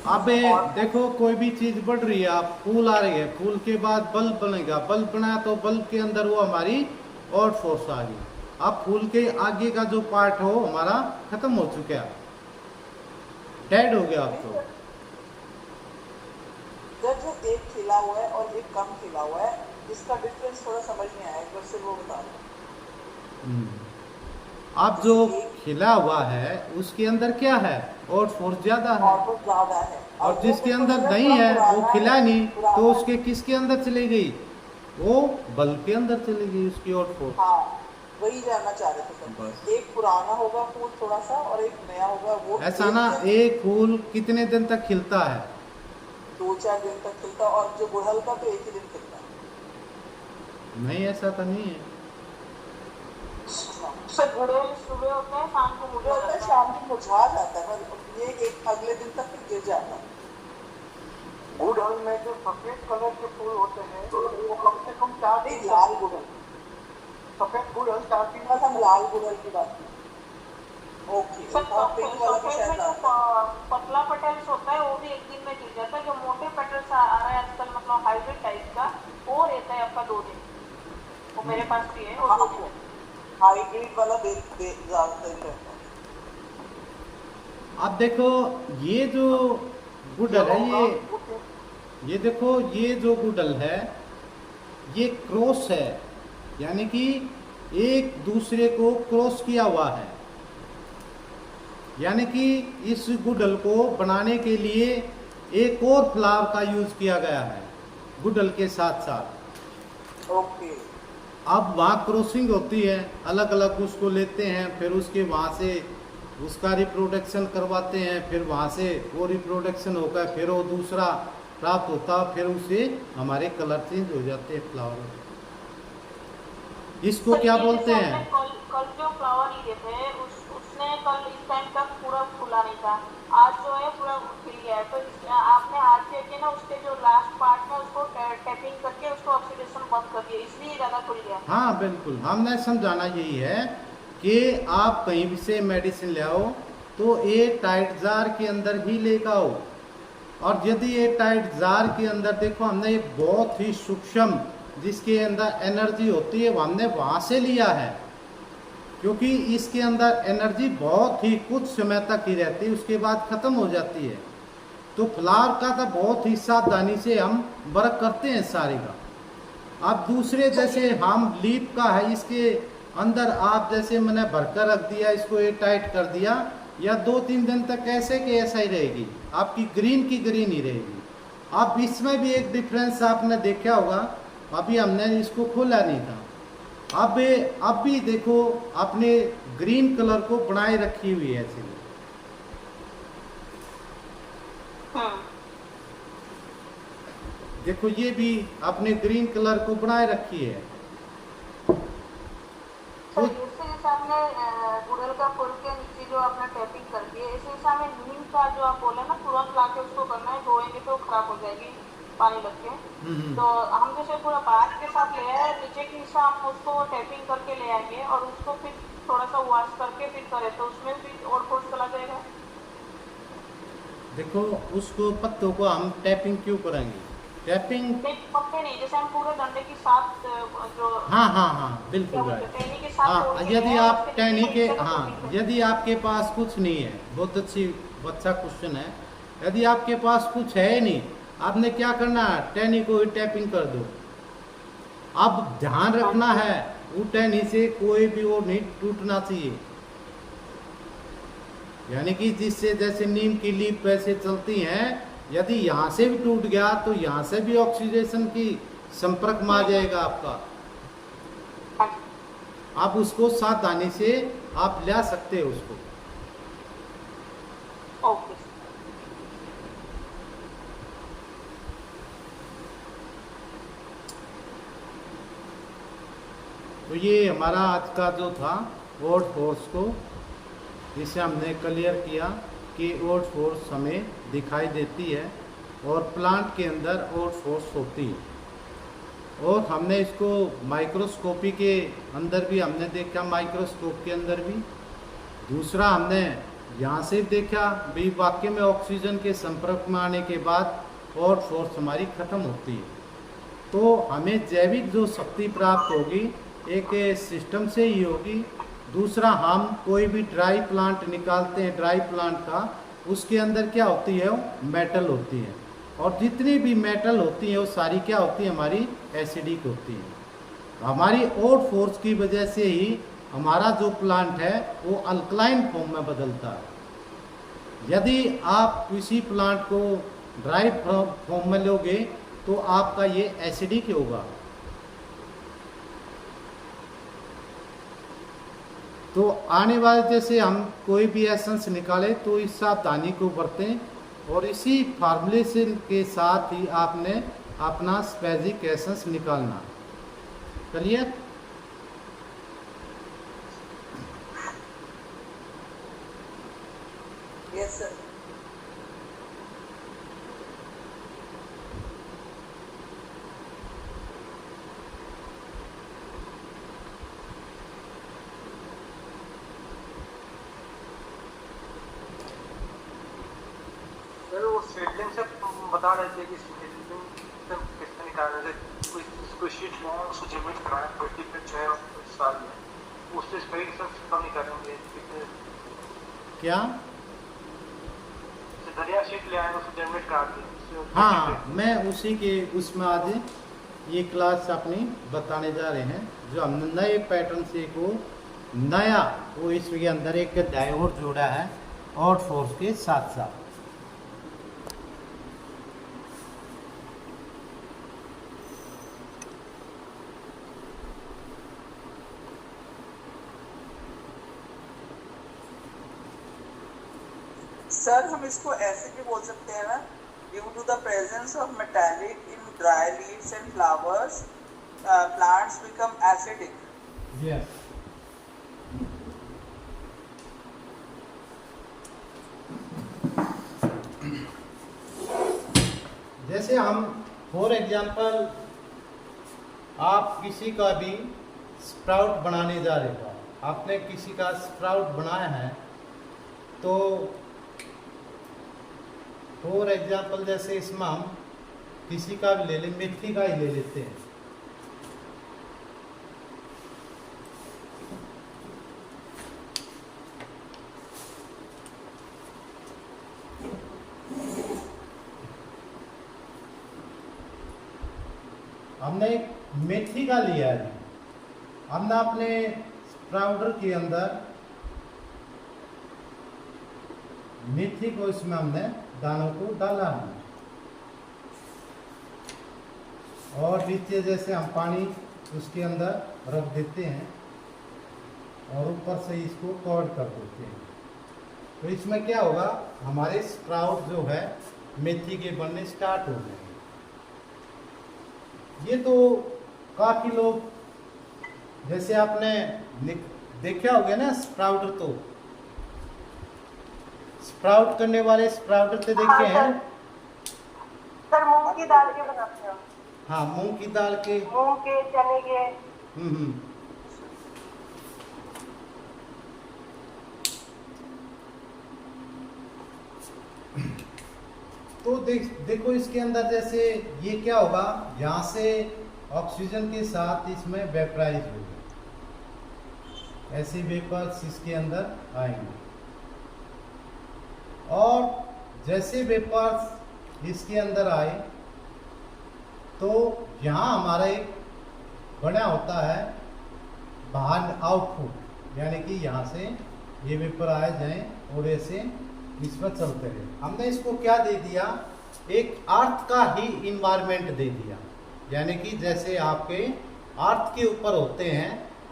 अब देखो कोई भी चीज बढ़ रही है, आप फूल आ रही है, फूल के बाद बल्ब बनेगा, बल्ब बना तो बल्ब के अंदर वो हमारी और फोर्स आ गई। अब फूल के आगे का जो पार्ट हो हमारा खत्म हो चुका है, डेड हो गया अब तो।
जब एक खिला हुआ है और एक कम खिला हुआ है, इसका डिफरेंस थोड़ा समझ नहीं आया, एक बार से वो बता दो।
अब जो खिला हुआ है उसके अंदर क्या है, और फोर्स ज्यादा है,
और तो ज़्यादा है,
और जिसके अंदर नहीं है वो खिला नहीं, तो उसके किसके अंदर चली गई, वो बल्ब के अंदर चली गई उसकी और फोर्स।
हाँ, वही जानना चाह रहे थे सर।
बस।
एक पुराना होगा फूल थोड़ा सा और एक नया होगा, वो
ऐसा ना, एक फूल कितने दिन तक खिलता है,
2-4 दिन तक खिलता, और जो गुड़हल का तो एक ही दिन खिलता।
नहीं ऐसा तो नहीं है।
सर गुड़हल सुबह होता है, शाम को
मुझे होता है शाम को मुरझा जाता है, मतलब ये एक अगले दिन तक फिर गिर जाता है।
गुड़हल में जो सफेद कलर के फूल होते हैं वो कम से कम 4
नहीं,
दिन
लाल गुड़हल,
सफेद गुड़हल 4 दिन
बस हम लाल गुड़हल की बात करें। ओके, और पिंक वाला भी शायद
जो पतला पेटल्स होता है वो भी एक दिन में गिर जाता है। जो मोटे पेटल्स आ रहा है आजकल, मतलब हाइब्रिड टाइप का, वो रहता है आपका 2 दिन। वो मेरे पास भी है, वो 2 दिन।
हाइब्रिड वाला ज्यादातर रहता है।
अब देखो ये जो गुडल है, ये देखो ये जो गुडल है ये क्रॉस है, यानी कि एक दूसरे को क्रॉस किया हुआ है, यानी कि इस गुडल को बनाने के लिए एक और फ्लावर का यूज किया गया है गुडल के साथ साथ।
ओके,
अब वहाँ क्रॉसिंग होती है, अलग अलग उसको लेते हैं, फिर उसके वहाँ से उसका रिप्रोडक्शन करवाते हैं, फिर वहाँ से वो रिप्रोडक्शन होकर फिर वो दूसरा प्राप्त होता, फिर उसे हमारे कलर चेंज हो जाते हैं फ्लावर। इसको क्या बोलते हैं?
कल जो फ्लावर लिए थे उसने कल इस टाइम तक पूरा फूला नहीं था, आज जो है पूरा खिल गया है। तो आपने आज देखे ना, उसके जो लास्ट पार्ट में उसको टैपिंग करके उसको ऑक्सीडेशन बंद कर दिया, इसलिए ज़्यादा खुल गया।
हाँ बिल्कुल, हमने समझाना यही है कि आप कहीं भी से मेडिसिन ले आओ तो एक टाइट जार के अंदर ही लेकर आओ, और यदि ये टाइट जार के अंदर देखो हमने ये बहुत ही सूक्ष्म जिसके अंदर एनर्जी होती है वो हमने वहाँ से लिया है, क्योंकि इसके अंदर एनर्जी बहुत ही कुछ समय तक ही रहती है, उसके बाद ख़त्म हो जाती है। तो फ्लावर का तो बहुत ही सावधानी से हम वर्क करते हैं सारे का। अब दूसरे जैसे हम लीप का है, इसके अंदर आप जैसे मैंने भरकर रख दिया, इसको ये टाइट कर दिया, या 2-3 दिन तक ऐसे के ऐसा ही रहेगी, आपकी ग्रीन की ग्रीन ही रहेगी। अब इसमें भी एक डिफरेंस आपने देखा होगा, अभी हमने इसको खोला नहीं था, अब भी देखो अपने ग्रीन कलर को बनाए रखी हुई है ऐसे। देखो ये भी अपने ग्रीन कलर को बनाए रखी है।
तो जैसे आपने गुड़हल का फूल के नीचे जो आपने टैपिंग कर दी है, इसे हमें नीम का जो आप बोले ना तुरंत लाके उसको करना है, धोएंगे तो खराब हो जाएगी पानी लग के। तो हम जैसे पूरा बाग के साथ ले आए, नीचे के हिस्सा हम उसको टैपिंग करके ले आएंगे और उसको फिर थोड़ा सा वॉश करके फिर करें तो उसमें भी और फोर्स चला जाएगा।
देखो उसको पत्तों को हम टैपिंग क्यों करेंगे, टैपिंग
पत्ते नहीं, जैसे हम पूरे डंडे के साथ जो
हाँ बिल्कुल राइट। हाँ यदि आप टहनी के, हाँ यदि आपके पास कुछ नहीं है, बहुत अच्छा क्वेश्चन है, यदि आपके पास कुछ है नहीं, आपने क्या करना है, टहनी को ही टैपिंग कर दो। अब ध्यान रखना है वो टहनी से कोई भी वो नहीं टूटना चाहिए, यानी कि जिससे जैसे नीम की लीफ वैसे चलती हैं, यदि यहाँ से भी टूट गया तो यहाँ से भी ऑक्सीडेशन की संपर्क में आ जाएगा आपका। आप उसको सावधानी से आप ले सकते हो उसको।
ओके।
तो ये हमारा आज का जो था ओड फोर्स को, जिसे हमने क्लियर किया कि ओड फोर्स हमें दिखाई देती है और प्लांट के अंदर ओड फोर्स होती है। और हमने इसको माइक्रोस्कोपी के अंदर भी हमने देखा, माइक्रोस्कोप के अंदर भी। दूसरा हमने यहाँ से देखा भी वाक्य में ऑक्सीजन के संपर्क में आने के बाद और फोर्स हमारी खत्म होती है। तो हमें जैविक जो शक्ति प्राप्त होगी एक सिस्टम से ही होगी। दूसरा, हम कोई भी ड्राई प्लांट निकालते हैं, ड्राई प्लांट का, उसके अंदर क्या होती है, मेटल होती है, और जितनी भी मेटल होती है वो सारी क्या होती है, हमारी एसिडिक होती है। हमारी और फोर्स की वजह से ही हमारा जो प्लांट है वो अल्कलाइन फॉर्म में बदलता है। यदि आप किसी प्लांट को ड्राई फॉर्म में लोगे तो आपका ये एसिडिक होगा। तो आने वाले जैसे हम कोई भी एसेंस निकाले तो इस सावधानी को बरतें और इसी फार्मूलेशन के साथ ही आपने अपना स्पेसिफिक एसेंस निकालना। क्लियर?
Yes sir.
सर वो सीडलिंग से बता रहे थे कि सीडलिंग से किससे निकालने से कोई शीट में उसको जमीन कराए 20 पे 6 साल में उससे स्पेस से कम निकालेंगे
क्या?
दरिया शीट ले आए उसको जमीन काट दी।
हाँ, मैं उसी के उसमें आज ये क्लास अपनी बताने जा रहे हैं जो हमने नए पैटर्न से को नया वो इसके अंदर एक अध्याय और जोड़ा है और फोर्स के साथ साथ।
सर हम इसको ऐसे भी बोल सकते हैं ना, due to the presence of metallic in dry leaves and flowers plants become acidic.
Yes. जैसे हम फॉर एग्जांपल आप किसी का भी स्प्राउट बनाने जा रहे हो, आपने किसी का स्प्राउट बनाया है तो फॉर एग्जांपल जैसे इसमें हम किसी का भी ले लें, मेथी का ही ले लेते हैं। हमने एक मेथी का लिया है, हमने अपने स्प्राउटर के अंदर मेथी को इसमें हमने दानों को डाला है और नीचे जैसे हम पानी उसके अंदर रख देते हैं और ऊपर से इसको कवर कर देते हैं। तो इसमें क्या होगा, हमारे स्प्राउट जो है मेथी के बनने स्टार्ट हो गए। ये तो काफी लोग जैसे आपने देखा होगा ना स्प्राउटर, तो स्प्राउट करने वाले स्प्राउटर तो देखे हैं
सर मूंग की दाल के बनाते हैं।
हाँ, मूंग की दाल के,
मूंग के, चने के।
तो देखो इसके अंदर जैसे ये क्या होगा, यहाँ से ऑक्सीजन के साथ इसमें वेपराइज होगा, ऐसे वेपर्स इसके अंदर आएंगे और जैसे वेपर्स इसके अंदर आए तो यहाँ हमारा एक बना होता है बाहर आउटपुट, यानी कि यहाँ से ये वेपर आए जाएं और ऐसे इसमें चलते रहे। हमने इसको क्या दे दिया, एक अर्थ का ही इन्वायरमेंट दे दिया, यानी कि जैसे आपके अर्थ के ऊपर होते हैं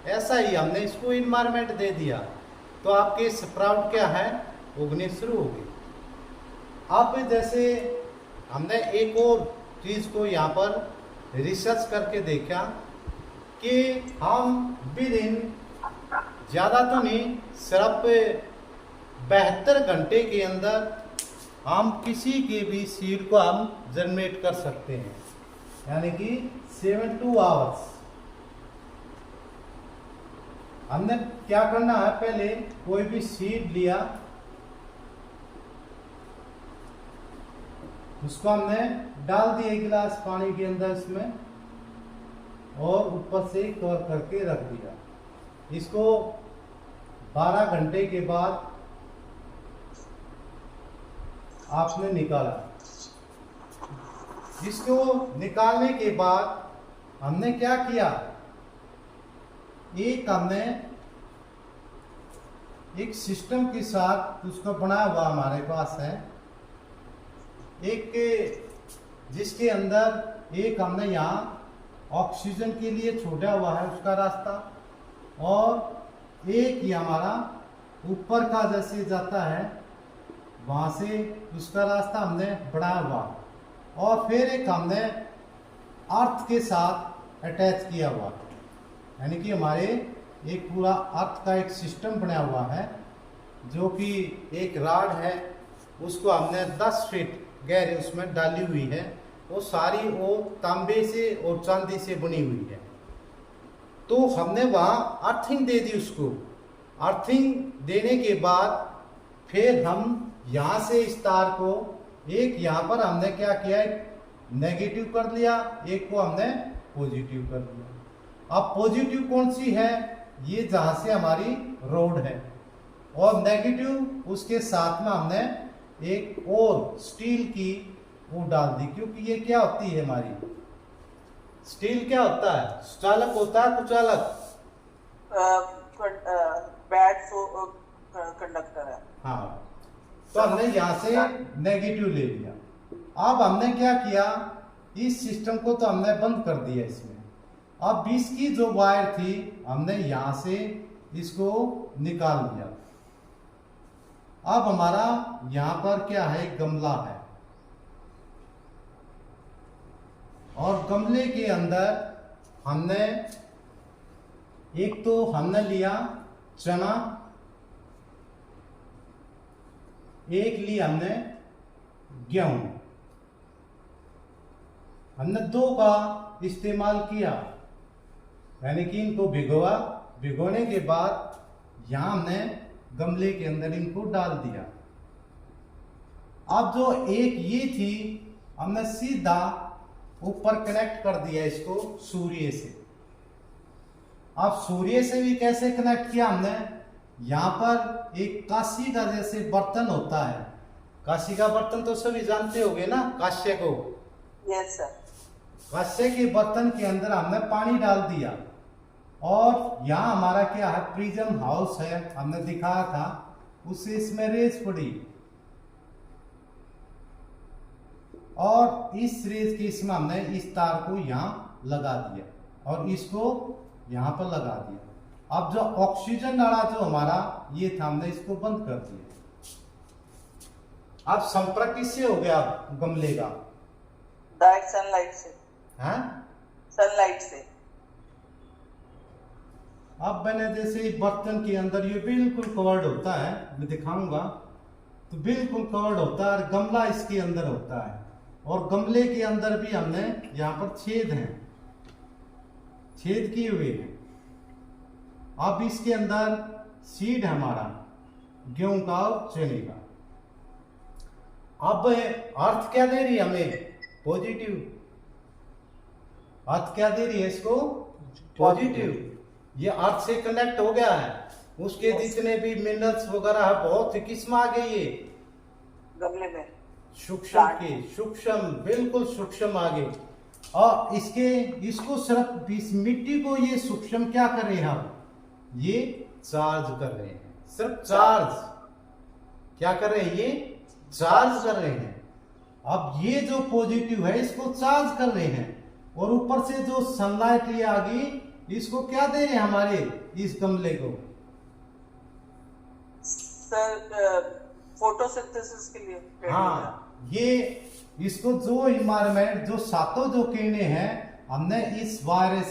ऐसा ही हमने इसको इन्वायरमेंट दे दिया। तो आपके स्प्राउट क्या है, उगने शुरू हो गए। अब जैसे हमने एक और चीज़ को यहाँ पर रिसर्च करके देखा कि हम विदिन ज़्यादा तो नहीं, सिर्फ 72 घंटे के अंदर हम किसी के भी सीड को हम जनरेट कर सकते हैं। यानी कि 72 आवर्स। हमने क्या करना है, पहले कोई भी सीड लिया, उसको हमने डाल दिया 1 गिलास पानी के अंदर इसमें, और ऊपर से कवर करके रख दिया। इसको 12 घंटे के बाद आपने निकाला। इसको निकालने के बाद हमने क्या किया, हमने एक सिस्टम के साथ उसको बनाया हुआ हमारे पास है, एक जिसके अंदर एक हमने यहाँ ऑक्सीजन के लिए छोड़ा हुआ है उसका रास्ता, और एक ये हमारा ऊपर का जैसे जाता है वहाँ से उसका रास्ता हमने बढ़ाया हुआ, और फिर एक हमने अर्थ के साथ अटैच किया हुआ, यानी कि हमारे एक पूरा अर्थ का एक सिस्टम बना हुआ है, जो कि एक राड है, उसको हमने 10 फीट गहरे उसमें डाली हुई है। वो सारी वो तांबे से और चांदी से बनी हुई है। तो हमने वहाँ अर्थिंग दे दी उसको। अर्थिंग देने के बाद फिर हम यहाँ से इस तार को एक यहाँ पर हमने क्या किया, नेगेटिव कर लिया, एक को हमने पॉजिटिव कर दिया। अब पॉजिटिव कौन सी है, ये जहाँ से हमारी रोड है, और नेगेटिव उसके साथ में हमने एक और स्टील की वो डाल दी, क्योंकि ये क्या होती है हमारी स्टील, क्या होता है, चालक होता है कुचालक,
बैड कंडक्टर है।
हाँ, तो हमने यहाँ से नेगेटिव ले लिया। अब हमने क्या किया, इस सिस्टम को तो हमने बंद कर दिया इसमें। अब इसकी जो वायर थी हमने यहाँ से इसको निकाल दिया। अब हमारा यहाँ पर क्या है, गमला है, और गमले के अंदर हमने एक तो हमने लिया चना, एक लिया हमने गेहूं, हमने 2 का इस्तेमाल किया, यानी कि इनको भिगोआ। भिगोने के बाद यहाँ हमने गमले के अंदर इनको डाल दिया। अब जो एक ये थी हमने सीधा ऊपर कनेक्ट कर दिया इसको सूर्य से। अब सूर्य से भी कैसे कनेक्ट किया हमने, यहाँ पर एक कांसी का जैसे बर्तन होता है, कांसी का बर्तन तो सभी जानते होंगे ना, कांस्य को।
Yes sir.
कांस्य के बर्तन के अंदर हमने पानी डाल दिया, और यहाँ हमारा क्या है, प्रिज्म हाउस है, हमने दिखाया था, उससे इसमें रेज पड़ी, और इस रेज के इसमें हमने इस तार को यहाँ लगा दिया और इसको यहाँ पर लगा दिया। अब जो ऑक्सीजन वाला जो हमारा ये था, हमने इसको बंद कर दिया। अब संपर्क किससे हो गया गमले का,
डायरेक्ट सनलाइट से।
हाँ,
सनलाइट से।
अब मैंने जैसे बर्तन के अंदर ये बिल्कुल कवर्ड होता है, मैं दिखाऊंगा, तो बिल्कुल कवर्ड होता है, और गमला इसके अंदर होता है, और गमले के अंदर भी हमने यहाँ पर छेद हैं, छेद किए हुए हैं। अब इसके अंदर सीड है हमारा गेहूं का और चने का। अब अर्थ क्या दे रही है हमें, पॉजिटिव। अर्थ क्या दे रही है इसको, पॉजिटिव। ये अर्थ से कनेक्ट हो गया है, उसके जितने भी मिनरल्स वगैरह है बहुत किस्म आ गई है
गमले में,
सूक्ष्म के सूक्ष्म, बिल्कुल सूक्ष्म आ गए। और इसको सिर्फ इस मिट्टी को ये सूक्ष्म क्या कर रहे हैं, हम ये चार्ज कर रहे हैं, सिर्फ चार्ज क्या कर रहे हैं, ये चार्ज कर रहे हैं। अब ये जो पॉजिटिव है इसको चार्ज कर रहे हैं, और ऊपर से जो सनलाइट ये आ गई इसको क्या दे रहे हैं हमारे इस गमले को,
सर फोटोसिंथेसिस के लिए।
हाँ, ये इसको जो इन्वायरमेंट जो सातों जो किरणें हैं हमने इस वायर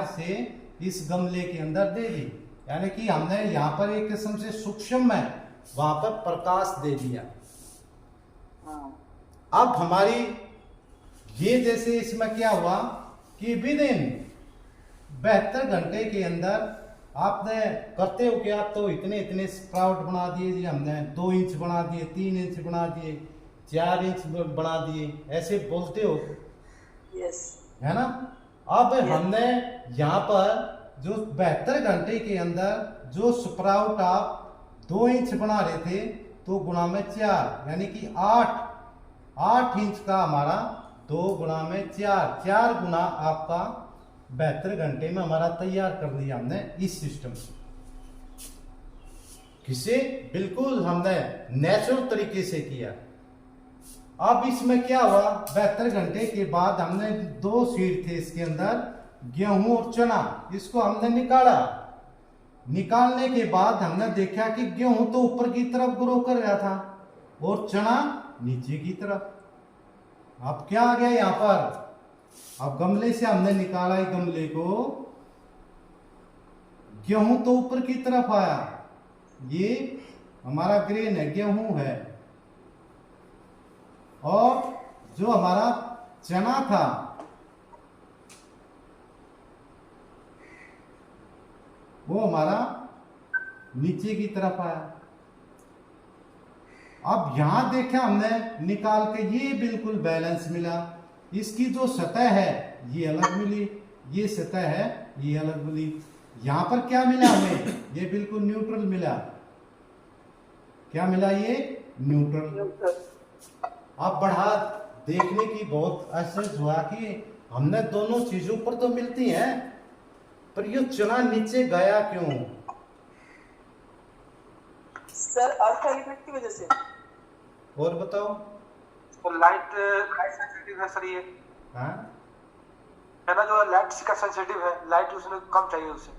से इस गमले के अंदर दे दी, यानी कि हमने यहाँ पर एक किस्म से सूक्ष्म है वहां पर प्रकाश दे दिया। अब हमारी ये जैसे इसमें क्या हुआ कि विद इन 72 घंटे के अंदर आपने करते हो क्या, तो इतने इतने स्प्राउट बना दिए जी हमने, 2 इंच बना दिए, 3 इंच बना दिए, 4 इंच बना दिए, ऐसे बोलते हो
यस
है ना। अब हमने यहाँ पर जो 72 घंटे के अंदर जो स्प्राउट आप 2 इंच बना रहे थे, तो गुणा में 4 यानी कि 8 इंच का हमारा 2 गुणा में 4 गुना आपका 72 घंटे में हमारा तैयार कर दिया हमने इस सिस्टम से। किसे बिल्कुल हमने नेचुरल तरीके से किया। अब इसमें क्या हुआ, 72 घंटे के बाद हमने 2 सीड थे इसके अंदर, गेहूं और चना, इसको हमने निकाला। निकालने के बाद हमने देखा कि गेहूं तो ऊपर की तरफ ग्रो कर रहा था और चना नीचे की तरफ। अब क्या आ गया यहाँ पर, अब गमले से हमने निकाला है गमले को, गेहूं तो ऊपर की तरफ आया, ये हमारा ग्रेन है, गेहूं है, और जो हमारा चना था वो हमारा नीचे की तरफ आया। अब यहां देखा हमने निकाल के, ये बिल्कुल बैलेंस मिला। इसकी जो सतह है ये अलग मिली, ये सतह है ये अलग मिली। यहां पर क्या मिला हमें, ये बिल्कुल न्यूट्रल मिला। क्या मिला, ये न्यूट्रल। अब बढ़ा देखने की बहुत आश्चर्य हुआ कि हमने दोनों चीजों पर तो मिलती हैं, पर ये चना नीचे गया क्यों।
सर अर्थ एलिमेंट की वजह से।
और बताओ।
तो लाइट सेंसिटिव है सर ये,
हाँ
है ना, जो लाइट का सेंसिटिव है, लाइट उसमें कम चाहिए उसे।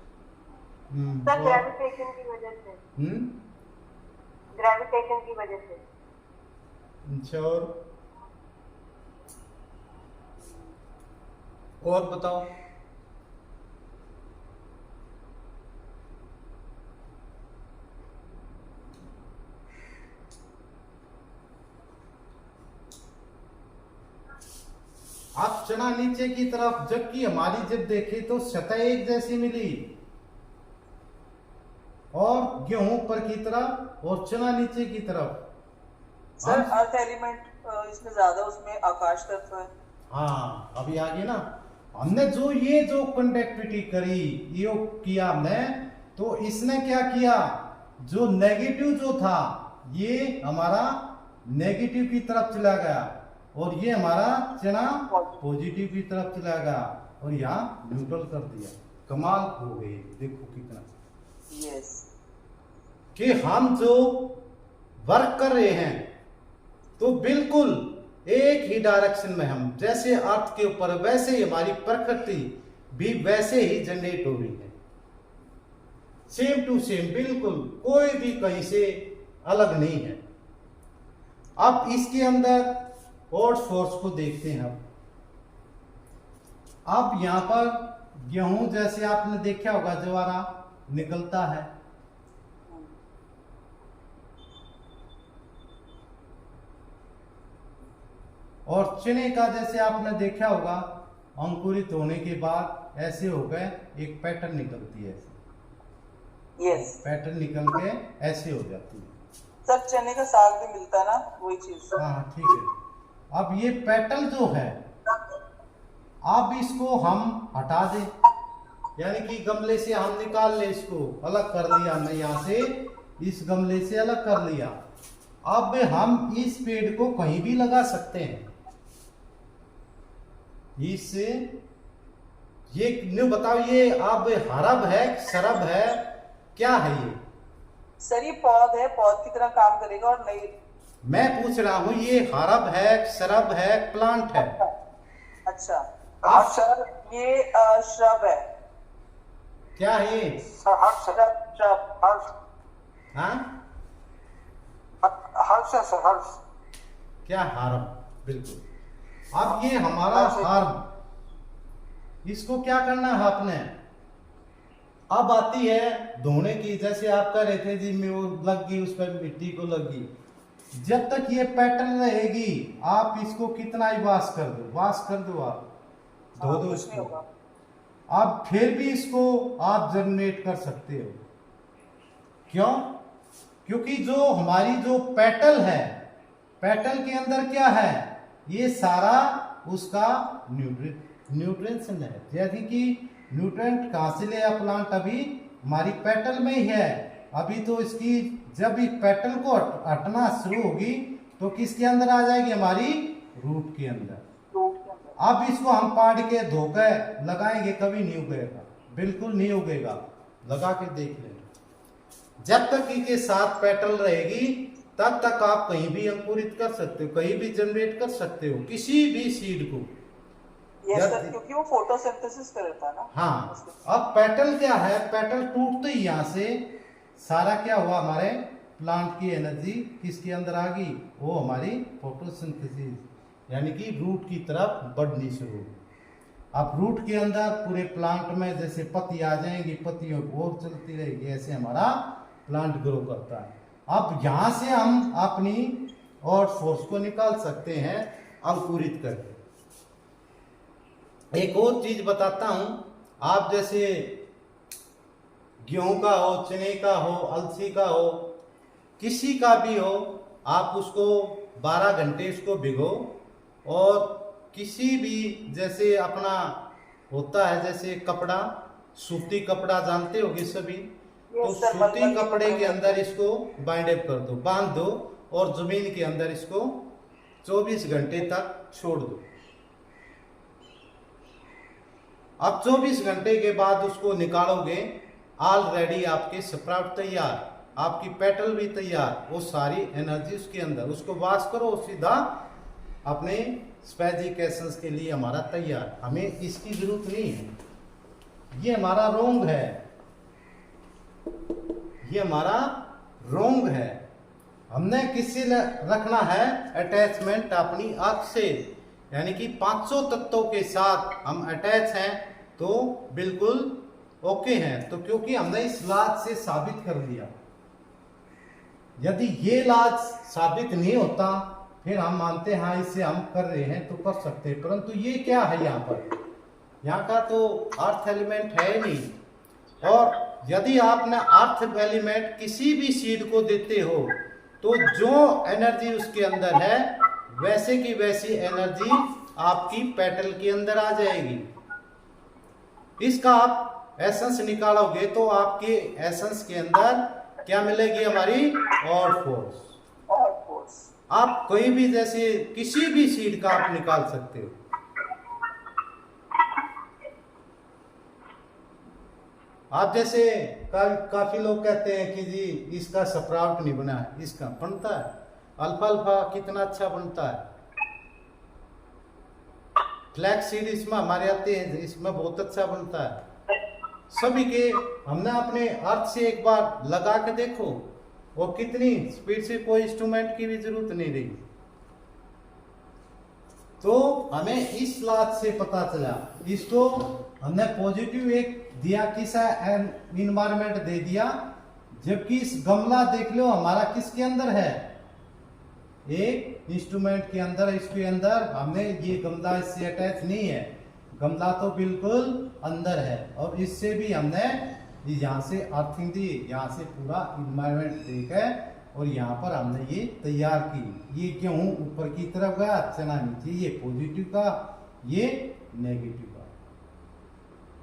सर ग्रेविटेशन की वजह से, ग्रेविटेशन की वजह से।
अच्छा, और बताओ। आप चना नीचे की तरफ, जबकि हमारी जब देखे तो सतह एक जैसी मिली, और गेहूं ऊपर की तरफ और चना नीचे की तरफ।
सर अर्थ एलिमेंट इसमें ज्यादा, उसमें आकाश तत्व है।
हाँ अभी आगे ना, हमने जो कंडक्टिविटी करी, ये किया हमने, तो इसने क्या किया, जो नेगेटिव जो था ये हमारा नेगेटिव की तरफ चला गया, और ये हमारा चना पॉजिटिव की तरफ चला गया, और यहाँ न्यूट्रल कर दिया। कमाल हो गई, देखो कितना।
यस
कि हम जो वर्क कर रहे हैं तो बिल्कुल एक ही डायरेक्शन में, हम जैसे अर्थ के ऊपर वैसे ही हमारी प्रकृति भी वैसे ही जनरेट हो रही है, सेम टू सेम, बिल्कुल कोई भी कहीं से अलग नहीं है। अब इसके अंदर और फोर्स को देखते हैं। अब यहां पर गेहूं जैसे आपने देखा होगा ज्वारा निकलता है, और चने का जैसे आपने देखा होगा अंकुरित होने के बाद ऐसे हो गए, एक पैटर्न निकलती है,
यस
पैटर्न निकल के ऐसे हो जाती है।
सर चने का साग भी मिलता है ना, वही चीज।
हाँ ठीक है। अब ये पेटल जो है, अब इसको हम हटा दें, यानी कि गमले से हम निकाल ले, इसको अलग कर लिया हमने, यहाँ से इस गमले से अलग कर लिया। अब हम इस पेड़ को कहीं भी लगा सकते हैं। इससे ये न्यू बताओ, ये अब हरब है सरब है, क्या है ये?
सर ये पौध है, पौध की तरह काम करेगा और नहीं।
मैं पूछ रहा हूं ये हरब है सरब है प्लांट है?
अच्छा हाँ सर, ये श्रब है।
क्या है ये? हाँ
हर्ष है सर, हर्ष।
क्या हरब, बिल्कुल। अब ये हमारा हर्ब, इसको क्या करना है आपने, अब आती है धोने की, जैसे आप कह रहे थे जी में वो लग गई, उस पर मिट्टी को लग गई, जब तक ये पैटर्न रहेगी आप इसको कितना ही वाश कर दो आप धो दो
कुछ नहीं
इसको,
होगा।
आप फिर भी इसको आप जर्मिनेट कर सकते हो। क्यों? क्योंकि जो हमारी जो पेटल है, पेटल के अंदर क्या है, ये सारा उसका न्यूट्रिएंट्स है। जैसे कि न्यूट्रिएंट कहां से ले प्लांट, अभी हमारी पेटल में ही है। अभी तो इसकी जब इस पेटल को हटना शुरू होगी तो किसके अंदर आ जाएगी, हमारी रूट के अंदर।
रूट के अंदर।
अब इसको हम पाड़ के धोकर लगाएंगे, कभी नहीं उगेगा, बिल्कुल नहीं उगेगा। लगा के देख लें, जब तक इसके साथ पेटल रहेगी तब तक आप कहीं भी अंकुरित कर सकते हो, कहीं भी जनरेट कर सकते हो किसी भी सीड को।
यस सर, क्योंकि वो फोटोसिंथेसिस करता है ना।
हाँ, अब पेटल क्या है, पेटल टूटते ही यहाँ से सारा क्या हुआ, हमारे प्लांट की एनर्जी किसके अंदर आ गई, वो हमारी फोटोसिंथेसिस यानी कि रूट की तरफ बढ़नी शुरू हुई। अब रूट के अंदर पूरे प्लांट में जैसे पत्ती आ जाएंगी, पत्तियों को और चलती रहेगी, ऐसे हमारा प्लांट ग्रो करता है। अब यहां से हम अपनी और फोर्स को निकाल सकते हैं अंकुरित करके। एक और चीज बताता हूं, आप जैसे गेहूं का हो, चने का हो, अलसी का हो, किसी का भी हो, आप उसको 12 घंटे इसको भिगो और किसी भी जैसे अपना होता है जैसे कपड़ा, सूती कपड़ा जानते होगे सभी, तो
Yes, sir,
सूती कपड़े के अंदर इसको बाइंड अप कर दो, बांध दो और जमीन के अंदर इसको 24 घंटे तक छोड़ दो। अब 24 घंटे के बाद उसको निकालोगे, ऑलरेडी आपके स्प्राउट तैयार, आपकी पेटल भी तैयार, वो सारी एनर्जी उसके अंदर, उसको वॉश करो सीधा अपने स्पेजिकेशंस के लिए हमारा तैयार। हमें इसकी जरूरत नहीं है, ये हमारा रोंग है, ये हमारा रोंग है। हमने किससे रखना है अटैचमेंट, अपनी अर्थ से, यानी कि 500 तत्वों के साथ हम अटैच हैं तो बिल्कुल ओके हैं। तो क्योंकि हमने इस लाज से साबित कर दिया, यदि ये लाज साबित नहीं होता फिर हम मानते हाँ इससे हम कर रहे हैं तो कर सकते हैं, परंतु ये क्या है, यहाँ पर यहाँ का तो अर्थ एलिमेंट है नहीं। और यदि आपने अर्थ एलिमेंट किसी भी सीड को देते हो तो जो एनर्जी उसके अंदर है वैसे की वैसी एनर्जी आपकी पेटल के अंदर आ जाएगी। इसका आप एसेंस निकालोगे तो आपके एसेंस के अंदर क्या मिलेगी, हमारी और फोर्स।
और फोर्स
आप कोई भी जैसे किसी भी सीड का आप निकाल सकते हो। आप जैसे काफी लोग कहते हैं कि जी इसका स्प्राउट नहीं बना है, इसका बनता है, अल्फाल्फा कितना अच्छा बनता है, फ्लैक्स सीड इसमें हमारे आते हैं, इसमें बहुत अच्छा बनता है। सभी के हमने अपने अर्थ से एक बार लगा के देखो, वो कितनी स्पीड से, कोई इंस्ट्रूमेंट की भी जरूरत नहीं रही। तो हमें इस लाज से पता चला, इसको हमने पॉजिटिव एक दिया, किसा इन्वायरमेंट दे दिया, जबकि इस गमला देख लो हमारा किसके अंदर है, एक इंस्ट्रूमेंट के अंदर। इसके अंदर हमने ये गमला इससे अटैच नहीं है, गमला तो बिल्कुल अंदर है, और इससे भी हमने यहाँ से अर्थिंग दी, यहाँ से पूरा इन्वायरमेंट देकर और यहाँ पर हमने ये तैयार की। ये गेहूं ऊपर की तरफ गया, चना नीचे, ये पॉजिटिव का, ये नेगेटिव का।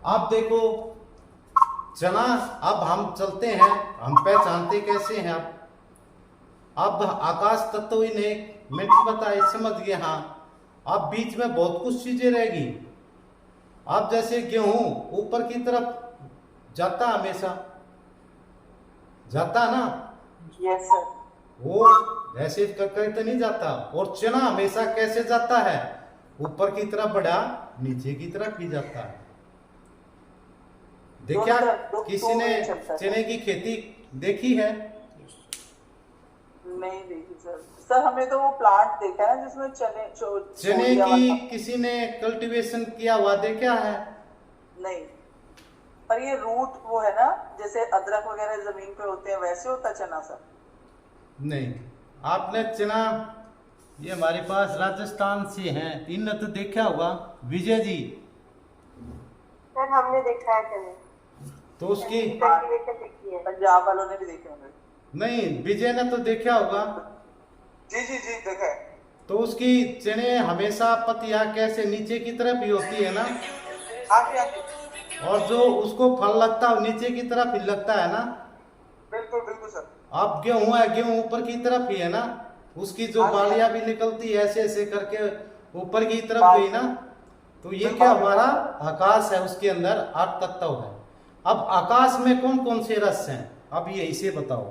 आप देखो चना, अब हम चलते हैं, हम पहचानते कैसे हैं। अब आकाश तत्व ही ने मिनट बताए, समझ गए। हाँ, अब बीच में बहुत कुछ चीजें रहेगी। अब जैसे गेहूं ऊपर की तरफ जाता, हमेशा जाता ना,
यस सर,
वो ऐसे कहीं तो नहीं जाता। और चना हमेशा कैसे जाता है, ऊपर की तरफ बढ़ा, नीचे की तरफ भी जाता है। देखा किसी ने चने की खेती देखी है?
नहीं देखी सर। सर हमें तो वो प्लांट देखा है जिसमें
चने की किसी ने कल्टीवेशन किया हुआ देखा है?
नहीं, पर ये रूट वो है ना, जैसे अदरक वगैरह जमीन पे होते हैं वैसे होता चना सर?
नहीं, आपने चना, ये हमारे पास राजस्थान से हैं, इनने तो देखा होगा विजय जी,
सर हमने देखा है चने
तो उसकी
कल्टीवेशन देखी है।
पंजाब वालों ने भी देखे होंगे।
नहीं, विजय ने तो देखा होगा।
जी जी जी देखा है।
तो उसकी चने हमेशा पतिया कैसे नीचे की तरफ ही होती है ना,
हाँ जी हाँ जी,
और जो उसको फल लगता है वो नीचे की तरफ ही लगता है ना।
बिल्कुल बिल्कुल सर।
अब गेहूं है, गेहूं ऊपर की तरफ ही है ना, उसकी जो
हाँ जी।
बालियां भी निकलती है ऐसे ऐसे करके ऊपर की तरफ गई ना। तो ये क्या हमारा आकाश है, उसके अंदर 8 तत्व है। अब आकाश में कौन कौन से रस हैं, अब ये इसे बताओ।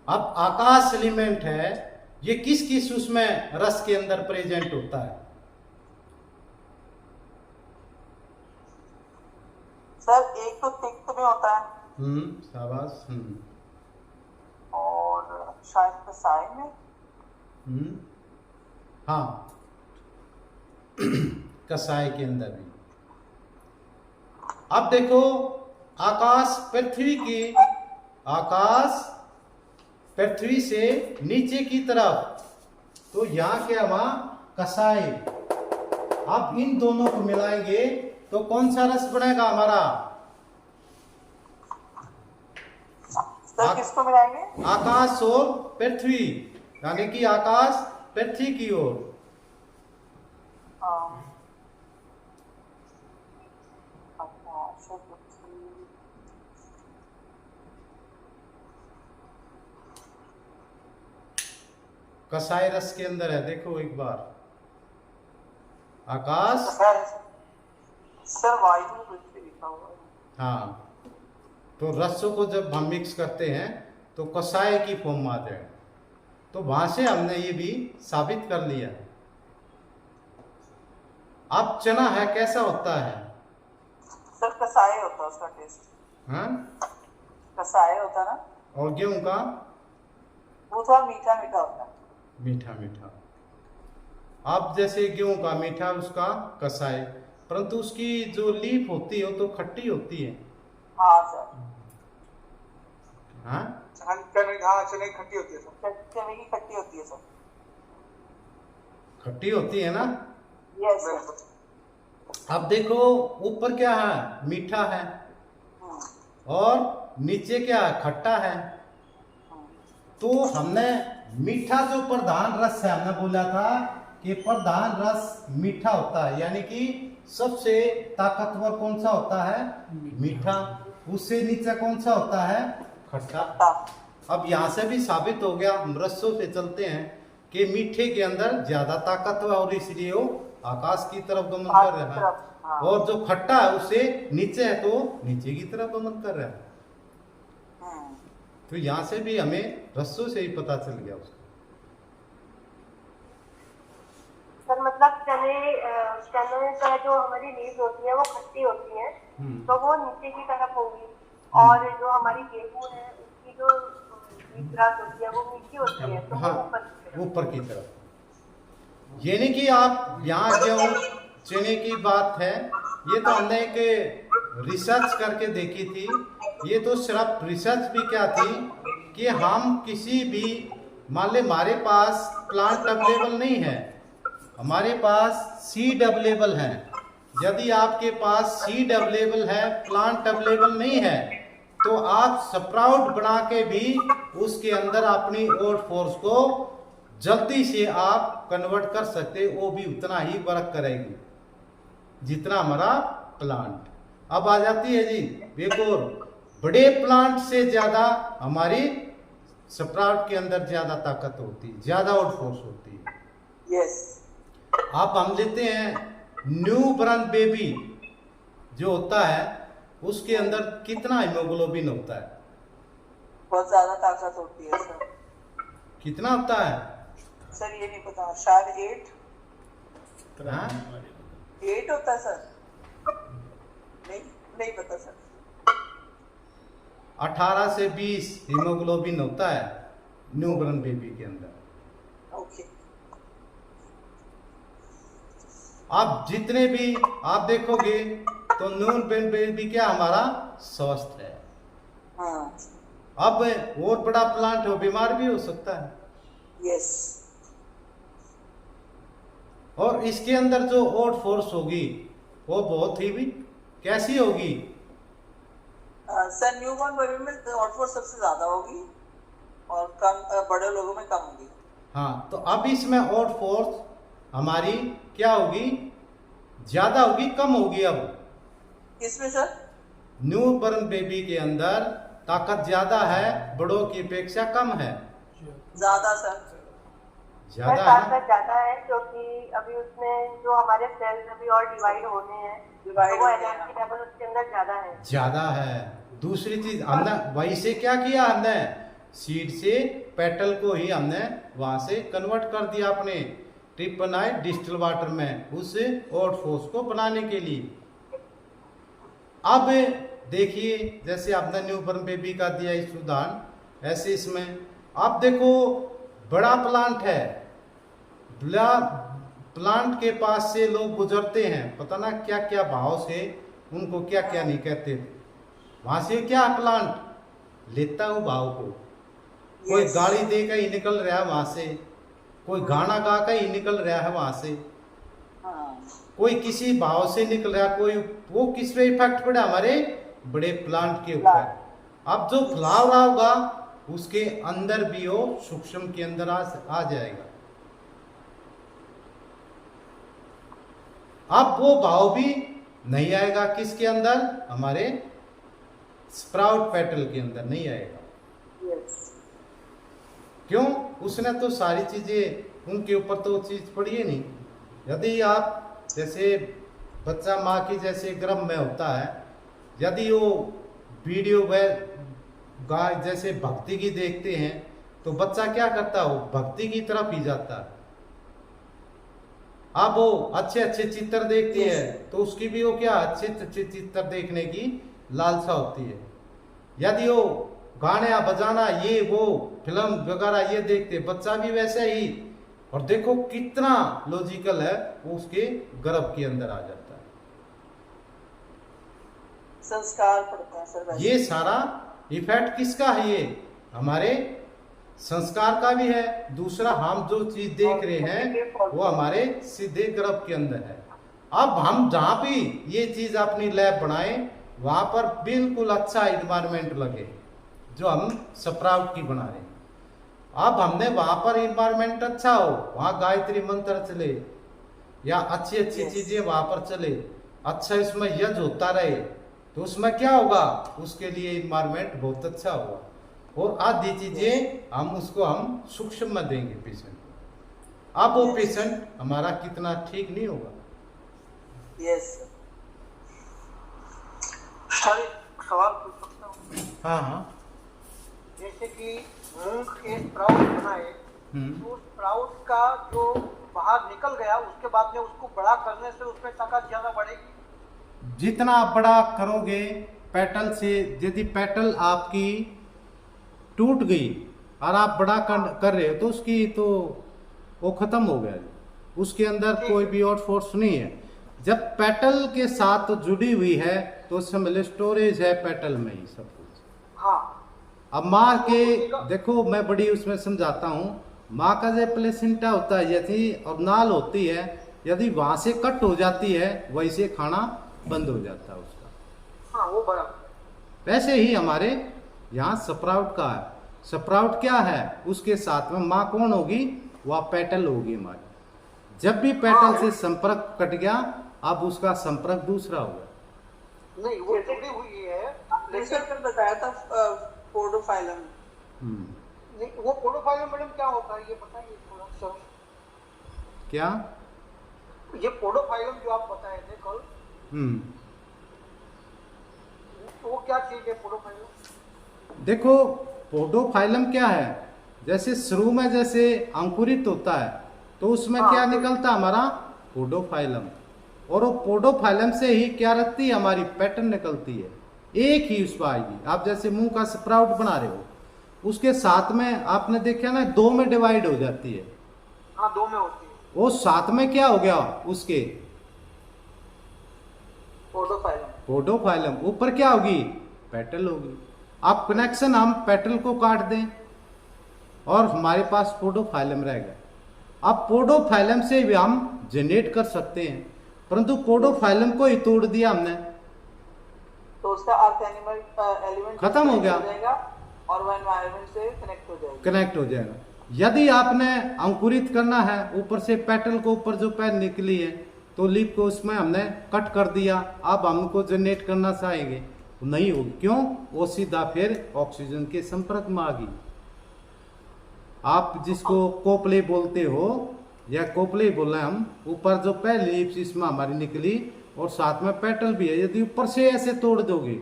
अब आकाश एलिमेंट है, ये किस किस उसमें रस के अंदर प्रेजेंट होता है?
सर एक तो तिक्त में होता है
शाबाश।
और शायद कसाई में।
हाँ, कसाई के अंदर भी। अब देखो, आकाश पृथ्वी से नीचे की तरफ, तो यहाँ क्या हुआ, कसाई। अब इन दोनों को मिलाएंगे तो कौन सा रस बनेगा हमारा?
सर किसको मिलाएंगे?
आकाश और पृथ्वी, यानी कि आकाश पृथ्वी की ओर।
हाँ। अच्छा,
कसाई रस के अंदर है, देखो एक बार, आकाश।
सर वायु पृथ्वी लिखा हुआ है।
हाँ, तो रसों को जब हम मिक्स करते हैं तो कसाई की फॉर्म में आ जाए, तो वहां से हमने ये भी साबित कर लिया। अब चना है, कैसा होता है?
सर कसाई होता है उसका टेस्ट।
हाँ,
कसाई होता ना।
और गेहूं का
वो थोड़ा मीठा मीठा होता है।
मीठा मीठा। अब जैसे गेहूं का मीठा, उसका कसाई, परंतु उसकी जो लीफ होती है वो तो खट्टी होती है।
हाँ सर।
हाँ,
चने की खट्टी होती है सर। चने की खट्टी होती है सर।
खट्टी होती है ना।
Yes sir.
अब देखो, ऊपर क्या है, मीठा है, और नीचे क्या है, खट्टा है। तो हमने मीठा जो प्रधान रस है, हमने बोला था कि प्रधान रस मीठा होता है, यानी कि सबसे ताकतवर कौन सा होता है, मीठा। उससे नीचे कौन सा होता है, खट्टा। अब यहाँ से भी साबित हो गया, हम रसों से चलते हैं कि मीठे के अंदर ज्यादा ताकत है और इसलिए वो आकाश की तरफ गमन कर रहा है, और जो खट्टा है उससे नीचे है तो नीचे की तरफ गमन कर रहा है। तो यहाँ से भी हमें रसों से ही पता चल गया उसको।
सर मतलब चने का जो हमारी लीव्स होती है वो खट्टी होती है, तो वो नीचे की तरफ होगी, और जो हमारी गेहूं है उसकी जो ग्रास होती है वो मीठी होती है, तो
हाँ,
वो
ऊपर की तरफ। यानी कि आप यहाँ गेहूं चने की बात है, ये तो हमने एक रिसर्च करके देखी थी। ये तो सिर्फ रिसर्च भी क्या थी कि हम किसी भी, मान ले हमारे पास प्लांट अवेलेबल नहीं है, हमारे पास सीड अवेलेबल है। यदि आपके पास सीड अवेलेबल है, प्लांट अवेलेबल नहीं है, तो आप स्प्राउट बना के भी उसके अंदर अपनी ओट फोर्स को जल्दी से आप कन्वर्ट कर सकते, वो भी उतना ही वर्क करेगी जितना हमारा प्लांट। अब आ जाती है जी एक और, बड़े प्लांट से ज्यादा हमारी स्प्राउट के अंदर ज्यादा ताकत होती है, ज्यादा ओट फोर्स होती है।
यस।
आप हम लेते हैं न्यू बॉर्न बेबी जो होता है, उसके अंदर कितना हीमोग्लोबिन होता है?
बहुत ज्यादा ताकत होती है सर।
कितना होता है
सर ये नहीं पता, शायद 8।
हाँ?
8 होता है सर। नहीं पता सर।
18 से 20 हीमोग्लोबिन होता है न्यू बॉर्न बेबी के अंदर।
ओके।
आप जितने भी आप देखोगे तो न्यू बॉर्न बेबी क्या हमारा स्वस्थ है।
हाँ।
अब और बड़ा प्लांट हो बीमार भी हो सकता है।
यस
और इसके अंदर जो ओट फोर्स होगी वो बहुत ही भी कैसी होगी?
सर न्यूबॉर्न बेबी में आउटफोर्स सबसे ज्यादा होगी और कम बड़े लोगों में कम होगी।
हाँ, तो अब इसमें ओट फोर्स हमारी क्या होगी? ज्यादा होगी कम होगी? अब
किसमें सर?
न्यू बॉर्न बेबी के अंदर ताकत ज्यादा है, बड़ों की अपेक्षा कम है?
ज्यादा सर।
ज्यादा है।
ताकत ज्यादा है क्योंकि अभी उसमें जो हमारे सेल्स अभी और डिवाइड होने हैं,
Divide
तो वो
होने हैं।
एनर्जी लेवल उसके अंदर ज्यादा है।
ज्यादा है। दूसरी चीज हमने वहीं से क्या किया, हमने सीड से पेटल को ही हमने वहां से कन्वर्ट कर दिया अपने ट्रिपनाइट डिस्टिल वाटर में, उस ओट फोर्स को बनाने के लिए। अब देखिए जैसे आपने न्यू बॉर्न बेबी का दिया इस उदाहरण, ऐसे इसमें अब देखो बड़ा प्लांट है, बड़ा प्लांट के पास से लोग गुजरते हैं, पता ना क्या क्या भाव से उनको क्या क्या नहीं कहते थे। वहां से क्या प्लांट लेता हूँ भाव को, कोई
Yes.
गाली दे के ही निकल रहा है वहां से, कोई गाना गा के ही निकल रहा है वहां से,
हाँ
कोई किसी भाव से निकल रहा है, कोई वो किस पे इफेक्ट पड़ा? हमारे बड़े प्लांट के ऊपर। अब जो फैलाव रहा होगा उसके अंदर भी वो सूक्ष्म के अंदर आ जाएगा। अब वो भाव भी नहीं आएगा किसके अंदर? हमारे स्प्राउट पेटल के अंदर नहीं आएगा।
यस
क्यों? उसने तो सारी चीजें उनके ऊपर तो चीज पड़ी है नहीं। यदि आप जैसे बच्चा माँ की जैसे गर्भ में होता है, यदि वो वीडियो गाय जैसे भक्ति की देखते हैं तो बच्चा क्या करता है? वो भक्ति की तरफ ही जाता है। अब वो अच्छे अच्छे चित्र देखती है तो उसकी भी वो क्या अच्छे अच्छे चित्र देखने की लालसा होती है। यदि वो गाना बजाना ये वो फिल्म वगैरह ये देखते, बच्चा भी वैसे ही। और देखो कितना लॉजिकल है, वो उसके गर्भ के अंदर आ जाता है।
संस्कार पड़ते हैं सर वैसे।
ये सारा इफेक्ट किसका है? ये हमारे संस्कार का भी है। दूसरा हम जो चीज देख रहे हैं वो हमारे सीधे गर्भ के अंदर है। अब हम जहां भी ये चीज अपनी लैब बनाए वहां पर बिल्कुल अच्छा इन्वायरमेंट लगे जो हम स्प्राउट की बना रहे हैं। अब हमने वहां पर इन्वायरमेंट अच्छा हो, वहां गायत्री मंत्र चले या अच्छी अच्छी
Yes.
चीजें वहां पर चले, अच्छा इसमें यज्ञ होता रहे, तो उसमें क्या होगा? उसके लिए इन्वायरमेंट बहुत अच्छा होगा। और आधी चीजें हम उसको हम सूक्ष्म में देंगे पेशेंट को। अब वो पेशेंट हमारा कितना ठीक नहीं होगा।
यस
सर एक सवाल पूछ सकता हूँ?
हाँ हाँ।
जैसे कि मूंग के स्प्राउट बनाए, तो स्प्राउट का जो बाहर निकल गया उसके बाद में उसको बड़ा करने से उसमें ताकत ज्यादा बढ़ेगी?
जितना आप बड़ा करोगे पेटल से, यदि पेटल आपकी टूट गई और आप बड़ा कर रहे हो तो उसकी तो वो खत्म हो गया, उसके अंदर कोई भी और फोर्स नहीं है। जब पेटल के साथ जुड़ी हुई है तो समझ स्टोरेज है पेटल में ही सब कुछ।
हाँ।
अब माँ के देखो मैं बड़ी उसमें समझाता हूँ, माँ का जो प्लेसेंटा होता है यदि और नाल होती है, यदि वहां से कट हो जाती है वैसे खाना बंद हो जाता है उसका।
हाँ वो बराबर।
वैसे ही हमारे यहाँ स्प्राउट का है। स्प्राउट क्या है? उसके साथ में माँ कौन होगी? वह पेटल होगी हमारी। जब भी पेटल से संपर्क कट गया अब उसका संपर्क दूसरा होगा।
नहीं वो जुड़ी हुई है
जैसे
लेकिन
आपने बताया था पोडोफाइलम।
नहीं, वो पोडोफाइलम मैडम क्या होता है ये बताइए थोड़ा सर।
क्या?
ये पोडोफाइलम जो आप बताए थे कल, वो क्या चीज है पोडोफाइलम?
देखो पोडोफाइलम क्या है, जैसे शुरू में जैसे अंकुरित होता है तो उसमें क्या निकलता हमारा? पोडोफाइलम। और वो पोडोफाइलम से ही क्या रखती है? हमारी पैटर्न निकलती है, एक ही उसमें आएगी। आप जैसे मुंह का स्प्राउट बना रहे हो, उसके साथ में आपने देखा ना दो में डिवाइड हो जाती है।
हाँ दो में होती है।
वो साथ में क्या हो गया उसके?
पोडोफाइलम।
पोडोफाइलम। ऊपर क्या होगी? पेटल होगी। अब कनेक्शन हम पेटल को काट दें और हमारे पास पोडोफाइलम रहेगा। अब पोडोफाइलम से भी हम जनरेट कर सकते हैं, परंतु पोडोफाइलम को ही तोड़ दिया हमने,
तो उसका अर्थ एलिमेंट
खत्म हो गया
जाएगा और वो एनवायरनमेंट से कनेक्ट हो जाएगा।
कनेक्ट हो जाएगा। यदि आपने अंकुरित करना है, ऊपर से पेटल को ऊपर जो पैर निकली है तो लीफ को उसमें हमने कट कर दिया, अब हमको जनरेट करना चाहेंगे नहीं होगी, क्यों? वो सीधा फिर ऑक्सीजन के संपर्क में आ गई। आप जिसको कोपले बोलते हो या कोपले बोला हम, ऊपर जो पहली लीफ इसमें हमारी निकली और साथ में पेटल भी है, यदि ऊपर से ऐसे तोड़ दोगे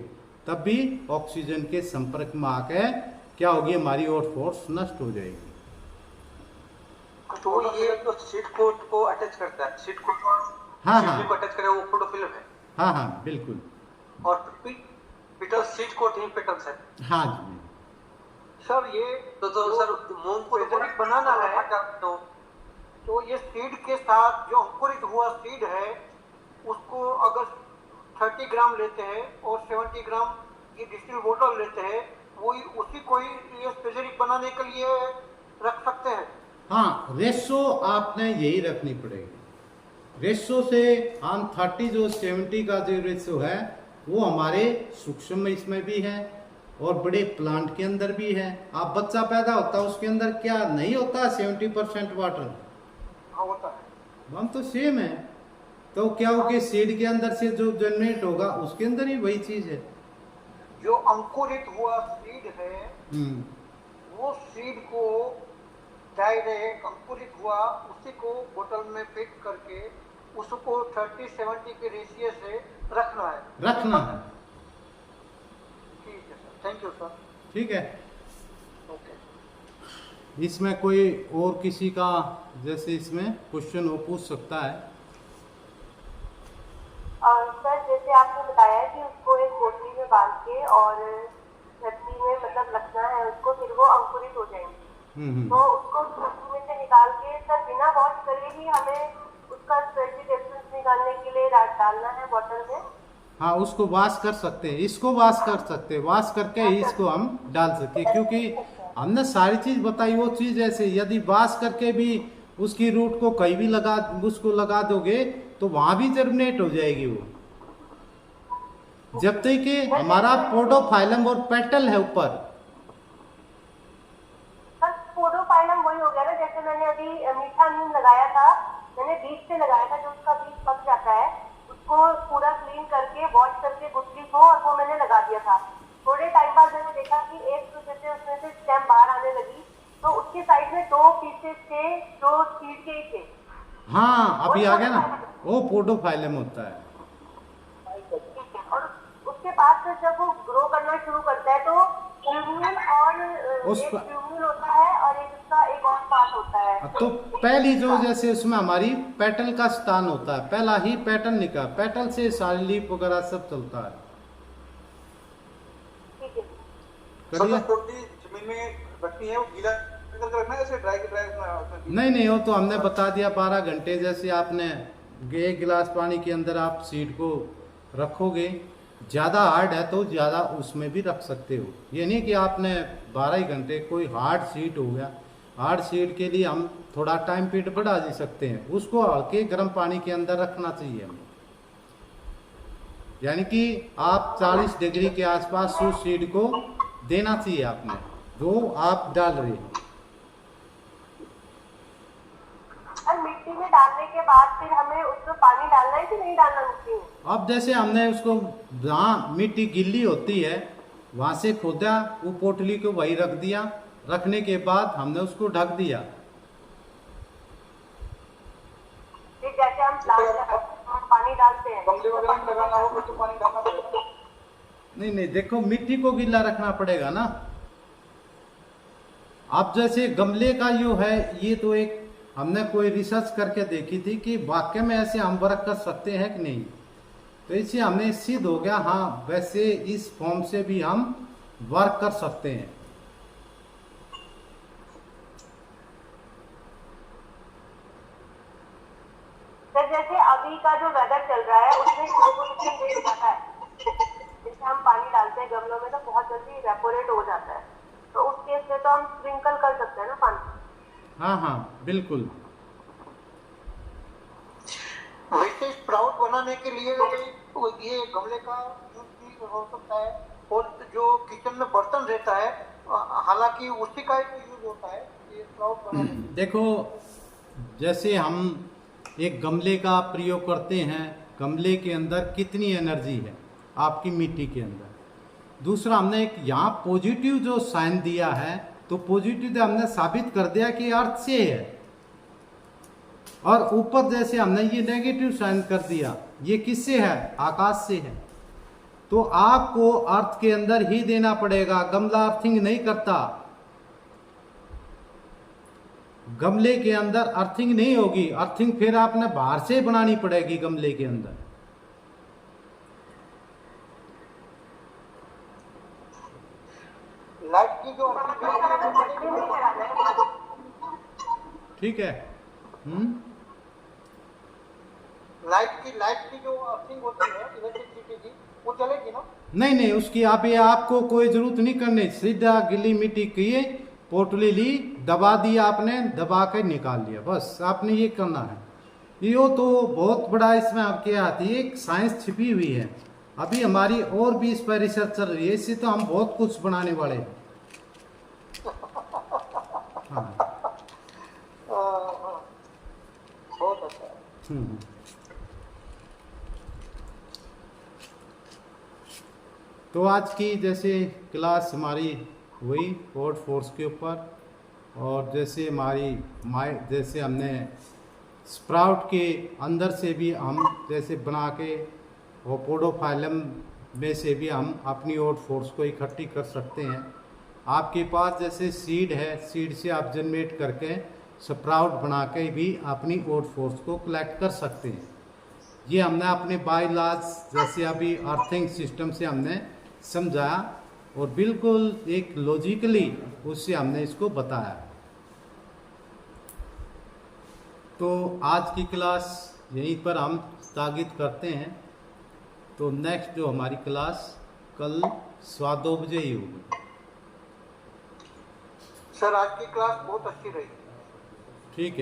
तब भी ऑक्सीजन के संपर्क में आकर क्या होगी, हमारी और फोर्स नष्ट हो जाएगी।
तो ये तो सीड कोट को अटैच करता है, सीड कोट
हाँ,
सीड
हाँ।
को अटैच करे वो पोडोफिलम है,
हाँ हाँ बिल्कुल।
और पेटल सीड कोट ही पेटल्स है।
हाँ जी।
सर ये
तो सर मूंग को
बेसिक बनाना है, तो ये सीड के साथ जो अंकुरित हुआ सीड है उसको अगर 30 ग्राम लेते हैं और 70 ग्राम की डिस्टिल बोतल लेते हैं, वही उसी को ही ये स्पेशलिक बनाने के लिए रख सकते हैं।
हाँ, रेशो आपने यही रखनी पड़ेगी। रेशो से हम 30 जो 70 का जो रेशो है वो हमारे सूक्ष्म इसमें भी है और बड़े प्लांट के अंदर भी है। आप बच्चा पैदा होता है उसके अंदर क्या नहीं होता 70% वाटर,
हाँ होता है।
हम तो सेम है। तो क्या हो कि सीड के अंदर से जो जनरेट होगा उसके अंदर ही वही चीज है।
जो अंकुरित हुआ सीड है वो सीड को डायरेक्ट अंकुरित हुआ उसी को बोतल में पैक करके उसको 30-70 के रेशियो से रखना है।
रखना है।
ठीक है सर, थैंक यू सर।
ठीक है।
ओके।
इसमें कोई और किसी का जैसे इसमें क्वेश्चन हो पूछ सकता है।
सर जैसे आपने बताया कि उसको एक पोटली में बांध के और धरती में मतलब रखना है उसको, फिर वो अंकुरित हो जाएंगे। तो उसको धरती में से निकाल के सर बिना वॉश करे ही हमें उसका स्पेसिफिक एसेंस निकालने के लिए डालना है बॉटल में?
हाँ, उसको वॉश कर सकते हैं, इसको वॉश कर सकते हैं, वॉश करके ही इसको हम डाल सकते हैं, क्योंकि हमने सारी चीज बताई। वो चीज ऐसे यदि वॉश करके भी उसकी रूट को कहीं भी उसको लगा दोगे तो वहां भी जर्मिनेट हो जाएगी वो, जब तक कि हमारा पोडोफाइलम और पेटल है ऊपर।
पोडोफाइलम वही हो गया ना, जैसे मैंने अभी मीठा नीम लगाया था, मैंने बीज से लगाया था, जो उसका बीज पक जाता है उसको पूरा क्लीन करके वॉश करके गुठली को, और वो मैंने लगा दिया था। थोड़े टाइम बाद मैंने देखा कि एक तो जैसे उसमें से स्टेम बाहर आने लगी, तो उसके साइड में 2 पीसेस थे जो सीड के ही थे।
हाँ, अभी आ गया ना, वो पोडोफाइलम होता है।
और उसके बाद से जब वो ग्रो करना शुरू करता है तो ट्यूब्यूल और एक ट्यूब्यूल होता है और एक उसका एक और पार्ट होता है।
तो पहली जो जैसे उसमें हमारी पेटल का स्थान होता है, पहला ही पेटल निकला, पेटल से सारी लीफ वगैरह सब चलता है।
ठीक है।
करिए।
जमीन में रखनी है, वो गीला करके रखना है, ऐसे ड्राई रखना है?
नहीं, वो तो हमने बता दिया 12 घंटे। जैसे आपने 1 गिलास पानी के अंदर आप सीड को रखोगे, ज़्यादा हार्ड है तो ज़्यादा उसमें भी रख सकते हो। ये नहीं कि आपने 12 ही घंटे, कोई हार्ड सीड हो गया, हार्ड सीड के लिए हम थोड़ा टाइम पीरियड बढ़ा दे सकते हैं, उसको हल्के गर्म पानी के अंदर रखना चाहिए हमें। यानी कि आप 40 डिग्री के आसपास उस सीड को देना चाहिए आपने, जो आप डाल रहे हैं।
मिट्टी में डालने के बाद फिर हमें उसको पानी डालना है कि नहीं डालना मिट्टी में?
अब जैसे हमने उसको जहाँ मिट्टी गिल्ली होती है वहां से खोदा, वो पोटली को वही रख दिया, रखने के बाद हमने उसको ढक दिया।
फिर जैसे हम पानी डालते हैं,
गमले वगैरह में लगाना हो तो पानी डालना पड़ेगा?
नहीं, देखो मिट्टी को गीला रखना पड़ेगा ना। अब जैसे गमले का जो है, ये तो एक हमने कोई रिसर्च करके देखी थी कि वाकई में ऐसे हम वर्क कर सकते हैं कि नहीं, तो इससे हमें सिद्ध हो गया हाँ, वैसे इस फॉर्म से भी हम वर्क कर सकते हैं।
तो जैसे अभी का जो वेदर चल रहा है उसमें कितनी देर जाता है, जैसे हम पानी डालते हैं गमलों में तो बहुत जल्दी इवेपोरेट हो जाता है, तो उस केस में तो हम स्प्रिंकल कर सकते हैं ना पानी।
हाँ हाँ बिल्कुल।
वैसे स्प्राउट बनाने के लिए ये गमले का यूज भी हो सकता है, और जो किचन में बर्तन रहता है हालांकि उसी का ही यूज होता है ये स्प्राउट बनाने में।
देखो, जैसे हम एक गमले का प्रयोग करते हैं, गमले के अंदर कितनी एनर्जी है आपकी मिट्टी के अंदर। दूसरा, हमने एक यहाँ पॉजिटिव जो साइन दिया है, तो पॉजिटिव तो हमने साबित कर दिया कि अर्थ से है, और ऊपर जैसे हमने ये नेगेटिव साइन कर दिया, ये किससे है? आकाश से है। तो आपको अर्थ के अंदर ही देना पड़ेगा, गमला अर्थिंग नहीं करता। गमले के अंदर अर्थिंग नहीं होगी, अर्थिंग फिर आपने बाहर से बनानी पड़ेगी गमले के अंदर।
लाइट की जो
ठीक है।
लाइट की जो अर्थिंग होती है इलेक्ट्रिसिटी की, वो चलेगी ना?
नहीं नहीं, उसकी आपको कोई जरूरत नहीं करनी। सीधा गिल्ली मिट्टी किए, पोटली ली, दबा दिया आपने, दबा कर निकाल लिया, बस आपने ये करना है। ये तो बहुत बड़ा इसमें आपके आती है, एक साइंस छिपी हुई है। अभी हमारी और भी इस पर रिसर्च चल रही है, इससे तो हम बहुत कुछ बनाने वाले हैं। हाँ।
बहुत अच्छा है।
तो आज की जैसे क्लास हमारी हुई कोड फोर्स के ऊपर, और जैसे जैसे हमने स्प्राउट के अंदर से भी हम जैसे बना के, और पोडोफाइलम में से भी हम अपनी ओड फोर्स को इकट्ठी कर सकते हैं। आपके पास जैसे सीड है, सीड से आप जनरेट करके स्प्राउट बना के भी अपनी ओड फोर्स को कलेक्ट कर सकते हैं। ये हमने अपने बायोलॉज जैसे अभी अर्थिंग सिस्टम से हमने समझाया, और बिल्कुल एक लॉजिकली उससे हमने इसको बताया। तो आज की क्लास यहीं पर हम स्थगित करते हैं। तो नेक्स्ट जो हमारी क्लास कल 2:15 बजे ही होगी।
सर आज की क्लास बहुत अच्छी रही।
ठीक है।